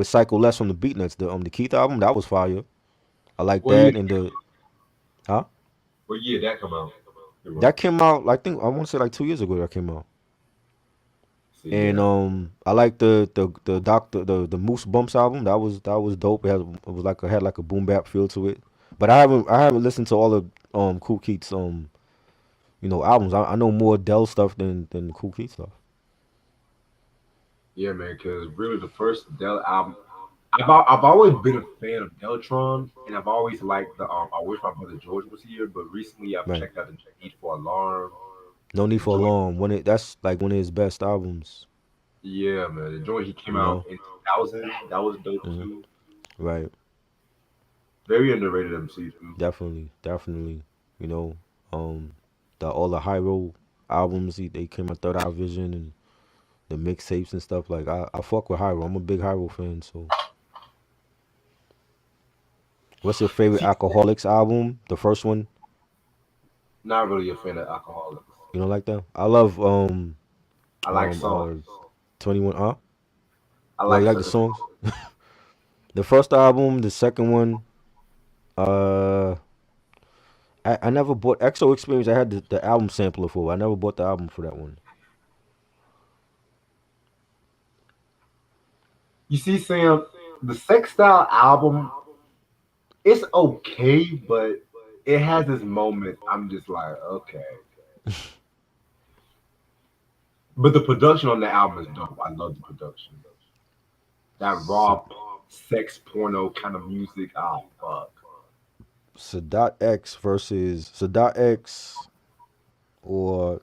Psycho Les from the Beatnuts. The Keith album that was fire. I like well, yeah, that and the huh well, yeah, that come out. Come on. that came out. I think I want to say like 2 years ago that came out. So And yeah, I like the Doctor the Moose Bumps album. That was dope. It was like had like a boom bap feel to it. But I haven't listened to all of Cool Keith's albums. I know more Dell stuff than Cool Keith stuff. yeah, man. Because really, the first Del album, I've always been a fan of Deltron, and I've always liked the I wish my brother George was here, but recently I've Right. checked out the Need for Alarm, No Need the for joint. Alarm. That's like one of his best albums. Yeah, man, the joint he came You out know. in 2000, that was dope hmm too. Right. Very underrated MC too. Definitely. You know. Um. All the Hyro albums they came out Third Eye Vision and the mixtapes and stuff. Like I fuck with Hyro. I'm a big Hyro fan. So, what's your favorite See, Alcoholics album? The first one. not really a fan of alcoholics. You know, like that. I love I like um songs. uh 21. I Well, like you like the certain songs? The first album, the second one. Uh, I never bought XO Experience. I had the album sampler for. I never bought the album for that one. You see, Sam, the Sex Style album, it's okay, but it has this moment. I'm just like, okay. But the production on the album is dope. I love the production. That Sad- raw sex porno kind of music. Oh fuck. Sadat X versus Sadat X or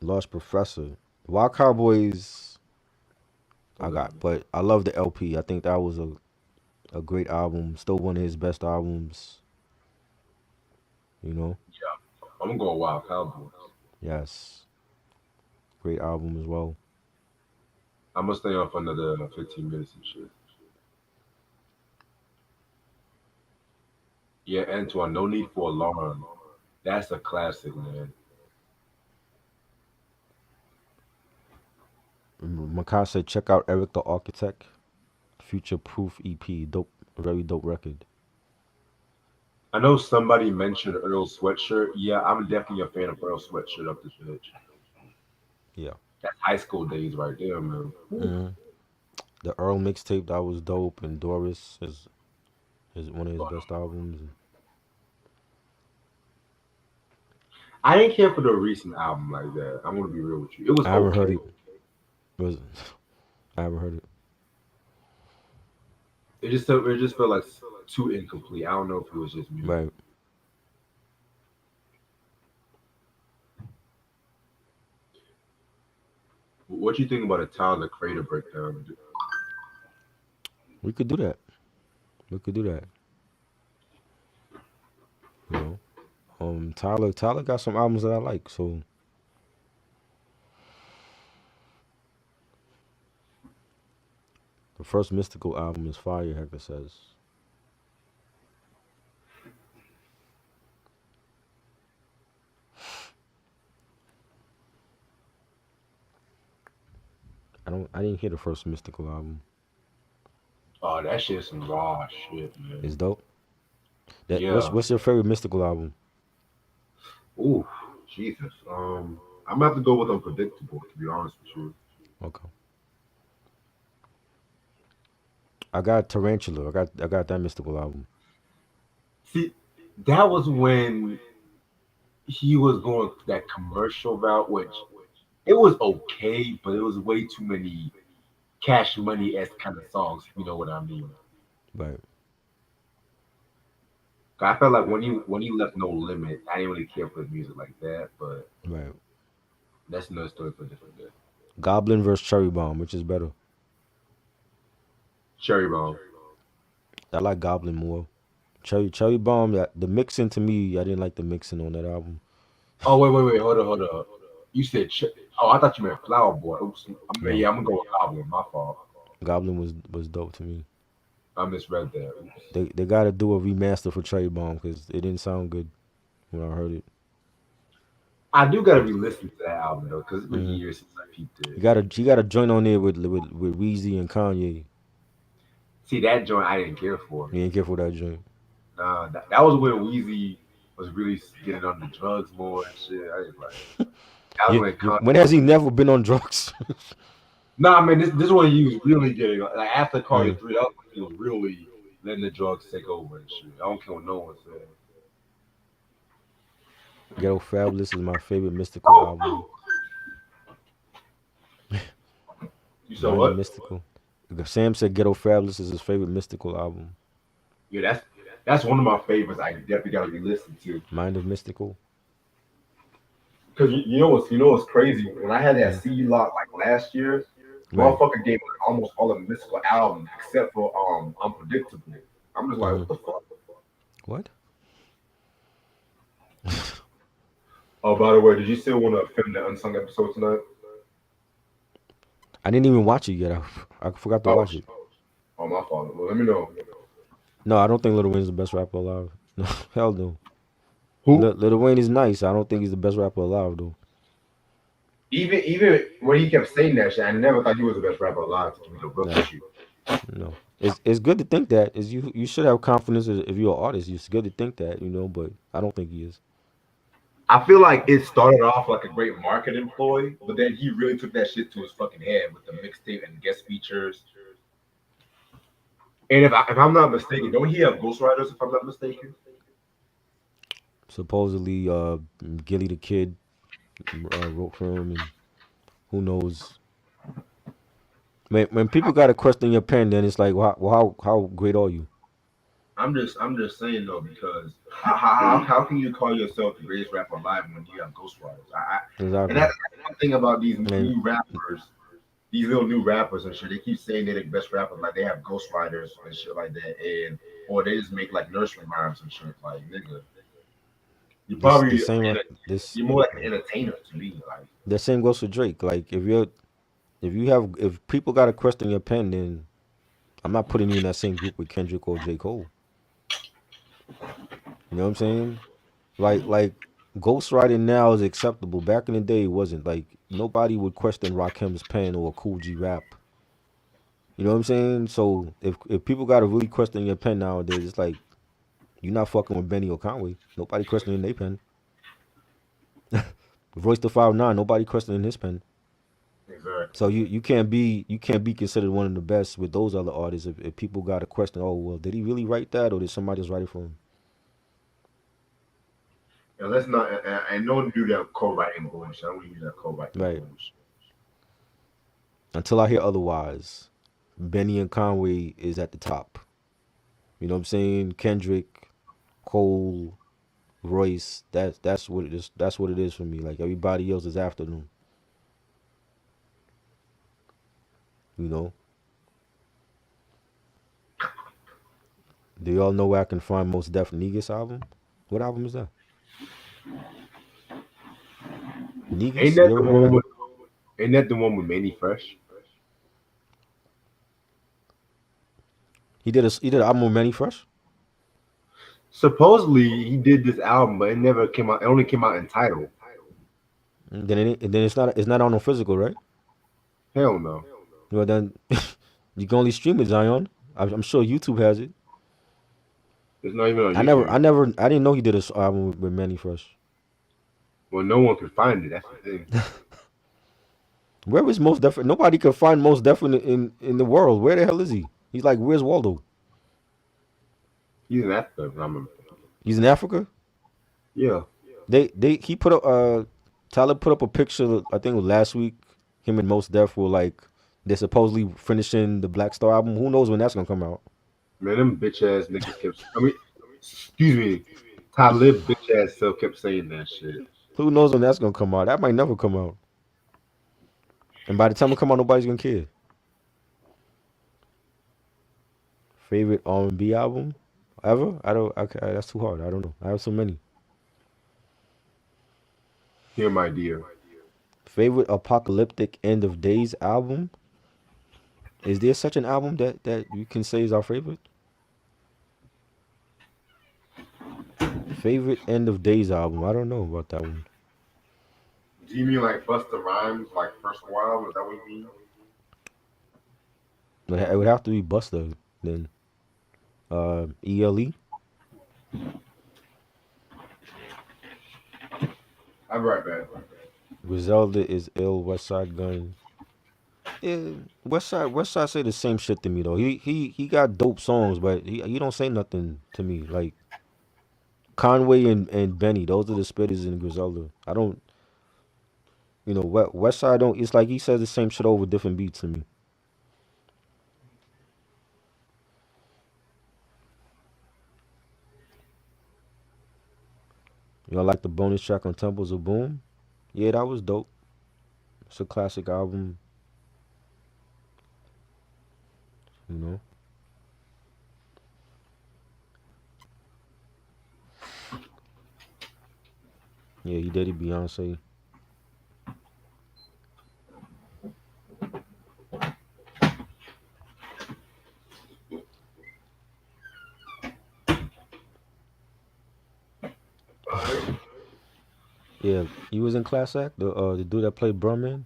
Lost Professor. Wild Cowboys. I got, but I love the LP. I think that was a great album. Still one of his best albums. You know. Yeah, I'm gonna go Wild Cowboys. Yes, great album as well. I'm gonna stay on for another 15 minutes and shit. Yeah, Antoine, no need for alarm. That's a classic, man. Makai said, check out Eric the Architect, Future Proof EP. Dope, very dope record. I know somebody mentioned Earl Sweatshirt. Yeah, I'm definitely a fan of Earl Sweatshirt up this bitch. Yeah. That's high school days right there, man. Woo. hmm The Earl mixtape that was dope, and Doris is one of his best albums. I didn't care for the recent album like that. I'm gonna be real with you. It was I haven't heard okay. it. Was I haven't heard it. It just felt like too incomplete. I don't know if it was just me. Right. What you think about a Tyler Creator breakdown? We could do that. We could do that. You know. Tyler got some albums that I like. So the first Mystical album is fire. Hector says. I didn't hear the first Mystical album. Oh, that shit's some raw shit, man. It's dope. That Yeah. what's your favorite Mystical album? Ooh, Jesus. I'm gonna have to go with Unpredictable to be honest with you. Okay. I got Tarantula. I got that Mystical album. See, that was when he was going that commercial route, which it was okay, but it was way too many Cash Money esque kind of songs. If you know what I mean. Right. I felt like when he left No Limit, I didn't really care for his music like that, but Right. that's another story for a different day. Goblin versus Cherry Bomb, which is better? Cherry Bomb. I like Goblin more. Cherry Bomb. The mixing to me, I didn't like the mixing on that album. Oh wait, hold up. You said, oh, I thought you meant Flower Boy. Oops. No. Yeah, I'm gonna go with Goblin. My fault. Goblin was dope to me. I misread that. Oops. They got to do a remaster for Trey Bomb because it didn't sound good when I heard it. I do gotta re-listen to that album though, because it's been Hmm. years since I peeped it. You got to join on there with Weezy and Kanye. See that joint, I didn't care for. You ain't care for that joint. Nah, that was when Weezy was really getting on the drugs more and shit. I was like, that was when When has he never been on drugs? Nah, man, this one he was really getting like after Carter Mm. 3, that was when he was really letting the drugs take over and shit. I don't care what no one said. Ghetto Fabulous is my favorite mystical album. You said Mind of what? Mystical. Sam said Ghetto Fabulous is his favorite mystical album. Yeah, that's one of my favorites. I definitely gotta re-listen to. Mind of Mystical. Cause you know what's crazy? When I had that Mm. CD lock like last year, Right. motherfucker gave me almost all the mystical albums except for Unpredictable. I'm just like, Hmm. what the fuck? What? Oh, by the way, did you still want to film the unsung episode tonight? I didn't even watch it yet. I forgot to Oh, watch it. oh, my fault. Well, let me know. No, I don't think Lil Wayne is the best rapper alive. No, hell no. Who? Lil Wayne is nice. I don't think he's the best rapper alive though. Even when he kept saying that shit, I never thought he was the best rapper alive. To give me the real No, shit. no. It's good to think that. Is you should have confidence if you're an artist. It's good to think that, but I don't think he is. I feel like it started off like a great marketing ploy, but then he really took that shit to his fucking head with the mixtape and guest features. And if I'm not mistaken, don't he have ghostwriters? If I'm not mistaken. Supposedly, Gilly the Kid wrote for him, and who knows. When people got to question your pen, then it's like, how great are you? I'm just saying though, because how can you call yourself the greatest rapper alive when you have ghostwriters? And Exactly. that's one thing about these And new rappers, these little new rappers and shit. They keep saying they're the best rappers, like they have ghostwriters and shit like that, and or they just make like nursery rhymes and shit. Like nigga, you this the probably same this you're more like an entertainer to me. Like the same goes for Drake. Like if people got to question your pen, then I'm not putting you in that same group with Kendrick or J. Cole. You know what I'm saying? Like ghostwriting now is acceptable. Back in the day, it wasn't. Like nobody would question Rakim's pen or Cool G rap. You know what I'm saying? So if people got to really question your pen nowadays, it's like you're not fucking with Benny or Conway. Nobody questioning their pen. Royce the 5'9", nobody questioning his pen. exactly. So you can't be considered one of the best with those other artists if people got a question. Oh well, did he really write that or did somebody just write it for him? And let's not. And don't do that co-writing bullshit. I don't use that co-writing Right. bullshit. Until I hear otherwise, Benny and Conway is at the top. You know what I'm saying? Kendrick, Cole, Royce. That's what it is. That's what it is for me. Like everybody else is after them. You know. Do y'all know where I can find Most Def Negus album? What album is that? Ain't Negus? that You the ever heard of one that? with? Ain't that the one with Manny Fresh? He did an album with Manny Fresh. Supposedly he did this album, but it never came out. It only came out in title. Then it's not on no physical, right? Hell no. Well then, you can only stream it, Zion. I'm sure YouTube has it. It's not even on YouTube. I didn't know he did a album with Manny Fresh. Well, no one could find it. That's the thing. Where is Most Def? Nobody can find Most Def in the world. Where the hell is he? He's like, where's Waldo? He's in Africa. He's in Africa. Yeah. He put up Tyler put up a picture. I think it was last week. Him and Most Def were like they're supposedly finishing the Black Star album. Who knows when that's gonna come out? Man, them bitch ass niggas kept. I mean, excuse me. Talib bitch ass self kept saying that shit. Who knows when that's gonna come out? That might never come out. And by the time it come out, nobody's gonna care. Favorite R&B album ever? I don't. Okay, that's too hard. I don't know. I have so many. Here, my dear. Favorite apocalyptic end of days album? Is there such an album that you can say is our favorite? Favorite end of days album? I don't know about that one. Do you mean like Busta Rhymes, like first while? Is that what you mean? It would have to be Busta then. ELE. I'll be right back. Griselda is ill. West Side Gun. Yeah, West Side say the same shit to me though. He got dope songs, but he don't say nothing to me. Like Conway and Benny, those are the spitters in Griselda. I don't, West Side don't. It's like he says the same shit over different beats to me. You know, like the bonus track on Temples of Boom. Yeah, that was dope. It's a classic album. You know. Yeah, he did it. Beyonce. Yeah, he was in Class Act. The dude that played Brumman.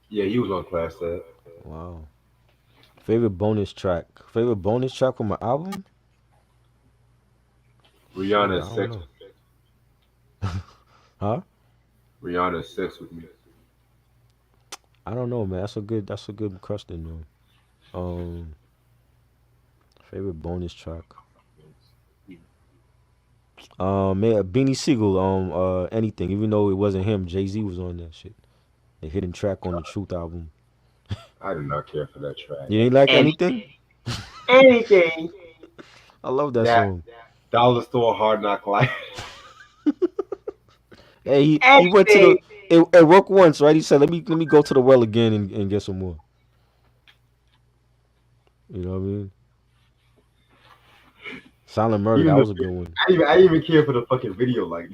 Yeah, he was on Class Set. Wow. Favorite bonus track. Favorite bonus track from an album? Shit, I Rihanna's don't sex. know. Huh? Rihanna's sex with me. I don't know, man. That's a good question though. Favorite bonus track. Man, Beanie Siegel. Anything. Even though it wasn't him, Jay-Z was on that shit. The hidden track on the Truth album. I did not care for that track. You ain't like anything? Anything. Anything. I love that That song. Dollar Store Hard Knock Life. Hey, he went to the Anything. it worked once, right? He said, "Let me go to the well again and get some more." You know what I mean? Silent Murder, Even that the was a good one. I even care for the fucking video like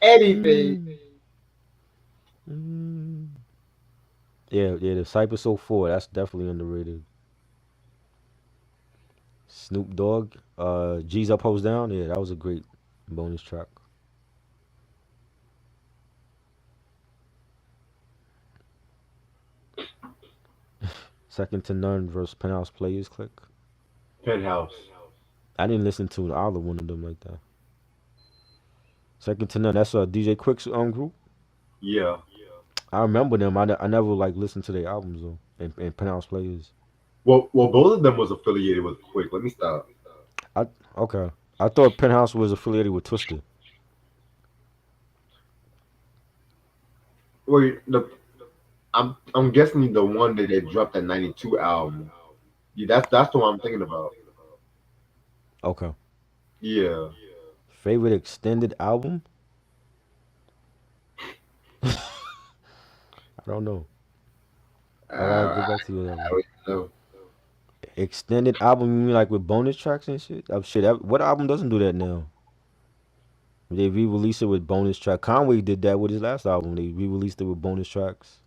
anything. Mm, mm. Yeah, the Cypress 04, that's definitely underrated. Snoop Dogg, G's Up, Hoes Down, yeah, that was a great bonus track. Second to None versus Penthouse Players Click. Penthouse. I didn't listen to either one of them like that. Second to None, that's a DJ Quick's group. Yeah. I remember them. I never like listened to their albums though. And Penthouse Players. Well, both of them was affiliated with Quick. Let me stop. I okay. I thought Penthouse was affiliated with Twister. Wait, I'm guessing the one that they dropped that '92 album. Yeah, that's the one I'm thinking about. Okay. Yeah. Favorite extended album? I don't know. I gotta I get back to you on that I one. don't know. Extended album, you mean like with bonus tracks and shit? What album doesn't do that now? They re-release it with bonus track. Conway did that with his last album. They re-released it with bonus tracks.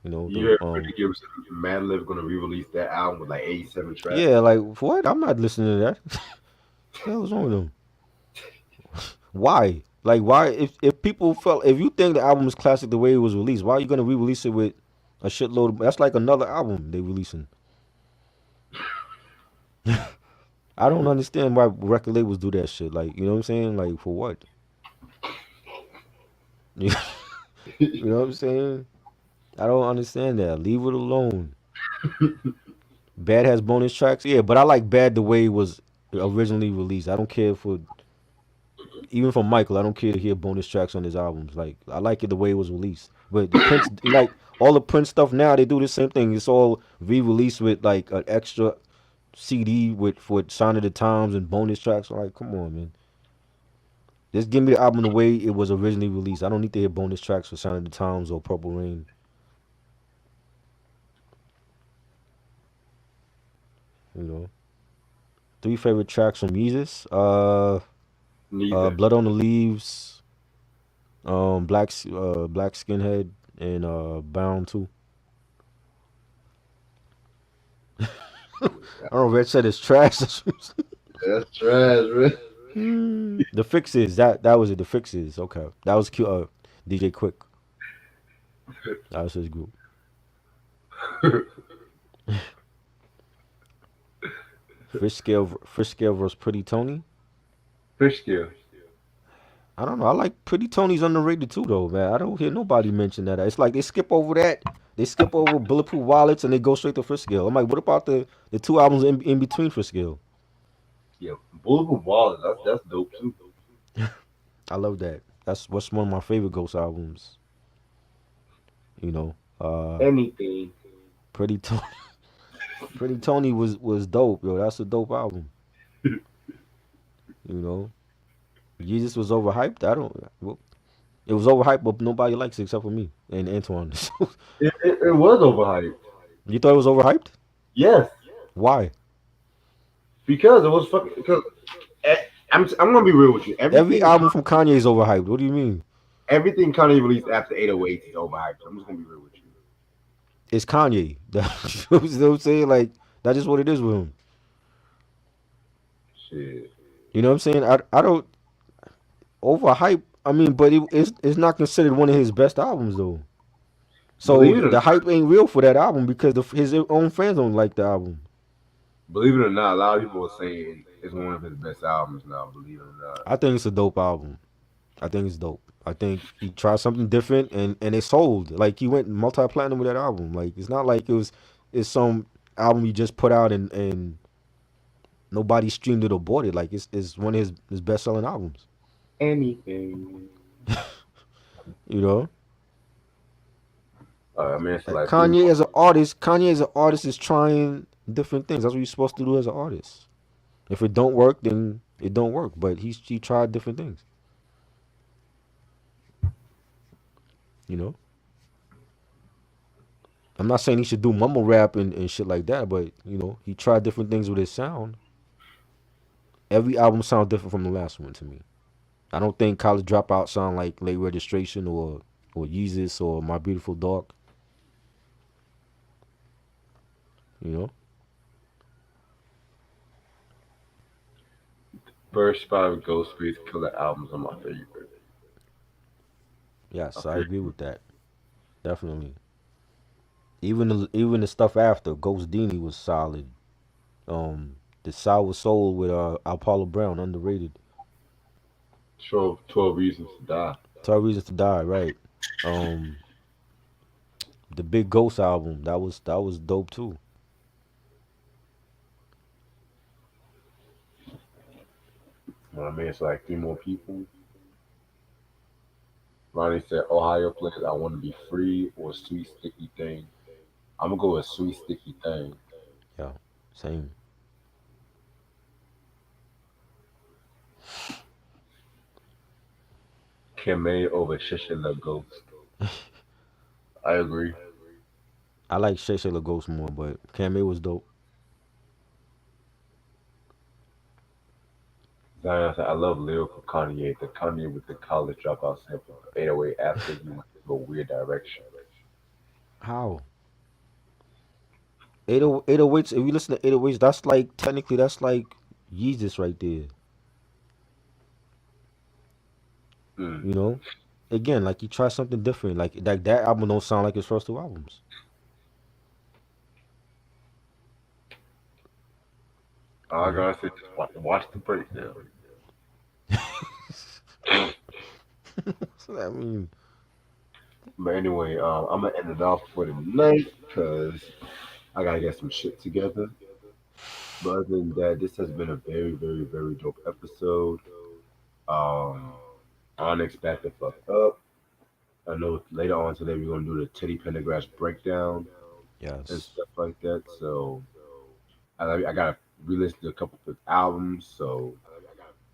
You know You the heard Freddie Gibbs and Madlib gonna re-release that album with like 87 tracks. yeah, like what? I'm not listening to that. What the hell is wrong with them? Why? Like why? If people felt if you think the album is classic the way it was released, why are you gonna re-release it with a shitload of? That's like another album they releasing. I don't understand why record labels do that shit. Like you know what I'm saying? Like for what? You know what I'm saying? I don't understand that. Leave it alone. Bad has bonus tracks, yeah, but I like Bad the way it was originally released. I don't care for even from Michael. I don't care to hear bonus tracks on his albums. Like I like it the way it was released. But the Prince, like all the Prince stuff now, they do the same thing. It's all re-released with like an extra CD with for Sign of the Times and bonus tracks. I'm like, come on, man. Just give me the album the way it was originally released. I don't need to hear bonus tracks for Sign of the Times or Purple Rain. You know. Three favorite tracks from Yeezus. Neither. Blood on the Leaves, Black Skinhead, and Bound 2. I don't know. Red said it's trash. That's trash, man. The Fixes. That was it. The Fixes. Okay, that was cute. DJ Quick. That was his group. Fish scale versus Pretty Tony. Fish scale. I don't know. I like Pretty Tony's underrated too, though, man. I don't hear nobody mention that. It's like they skip over that. They skip over Bulletproof Wallets and they go straight to Fish Scale. I'm like, what about the two albums in between Fish Scale? Yeah, Bulletproof Wallet. That's dope too. I love that. That's what's one of my favorite Ghost albums. You know, Anything. Pretty Tony. Pretty Tony was dope, yo. That's a dope album. You know, Jesus was overhyped. I don't. Well, it was overhyped, but nobody likes it except for me and Antoine. It was overhyped. You thought it was overhyped? Yes, Why? because it was fucking. Because eh, I'm gonna be real with you. Every album from Kanye is overhyped. What do you mean? Everything Kanye released after 808 is overhyped. I'm just gonna be real with you. It's Kanye. You know what I'm saying? Like that's just what it is with him. Shit. You know what I'm saying? I don't overhype. I mean, but it's not considered one of his best albums though. So Believe it or the not, hype ain't real for that album because his own fans don't like the album. believe it or not, a lot of people are saying it's one of his best albums now. Believe it or not. I think it's a dope album. I think it's dope. I think he tried something different and it sold. Like he went multi platinum with that album. Like it's not like it's some album you just put out and nobody streamed it or bought it. Like it's one of his best selling albums. Anything. You know? I mean, it's Like like three Kanye more. as an artist, Kanye as an artist is trying different things. That's what you're supposed to do as an artist. If it don't work, then it don't work. But he tried different things. You know? I'm not saying he should do mumble rap and shit like that, but you know, he tried different things with his sound. Every album sounds different from the last one to me. I don't think College Dropout sound like Late Registration or Yeezus or My Beautiful Dark. You know? First 5 Ghostface Killer albums are my favorite. Yes, I Okay. agree with that. Definitely. Even the stuff after Ghost Dini was solid. The Sour Soul with Apollo Brown underrated. 12 Reasons to Die. 12 Reasons to Die, right? Um, the Big Ghost album that was dope too. I mean, it's like three more people. Ronnie said, Ohio plays I Want to Be Free or Sweet Sticky Thing. I'm going to go with Sweet Sticky Thing. Yeah, same. Kame over Shisha the Ghost. I agree. I like Shay Shay Ghost more, but Camille was dope. Zion said, I love lyrical Kanye. The Kanye with the college dropout sample. 808 after he went to a weird direction. How? 808s, if you listen to 808s, that's like technically that's like Yeezus right there. Mm. You know? Again, like you try something different. Like that album don't sound like his first two albums. All You I know? gotta say, just watch the breakdown. So that mean But anyway, I'm gonna end it off for the night because I gotta get some shit together. But other than that, this has been a very, very, very dope episode. Um, Onyx back the fuck up. I know later on today we're gonna do the Teddy Pendergrass breakdown and yes. stuff like that. So I gotta re-listen to a couple of albums. So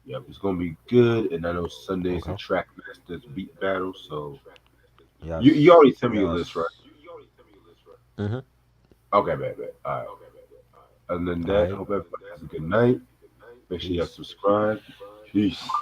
yeah, it's gonna be good. And I know Sunday's a Okay. track masters beat battle. So you Yes. already sent me your list, right? Mm-hmm. Okay, bad. All right. Other than All that, right. hope everybody has a good night. Make sure you Peace. subscribe. Peace.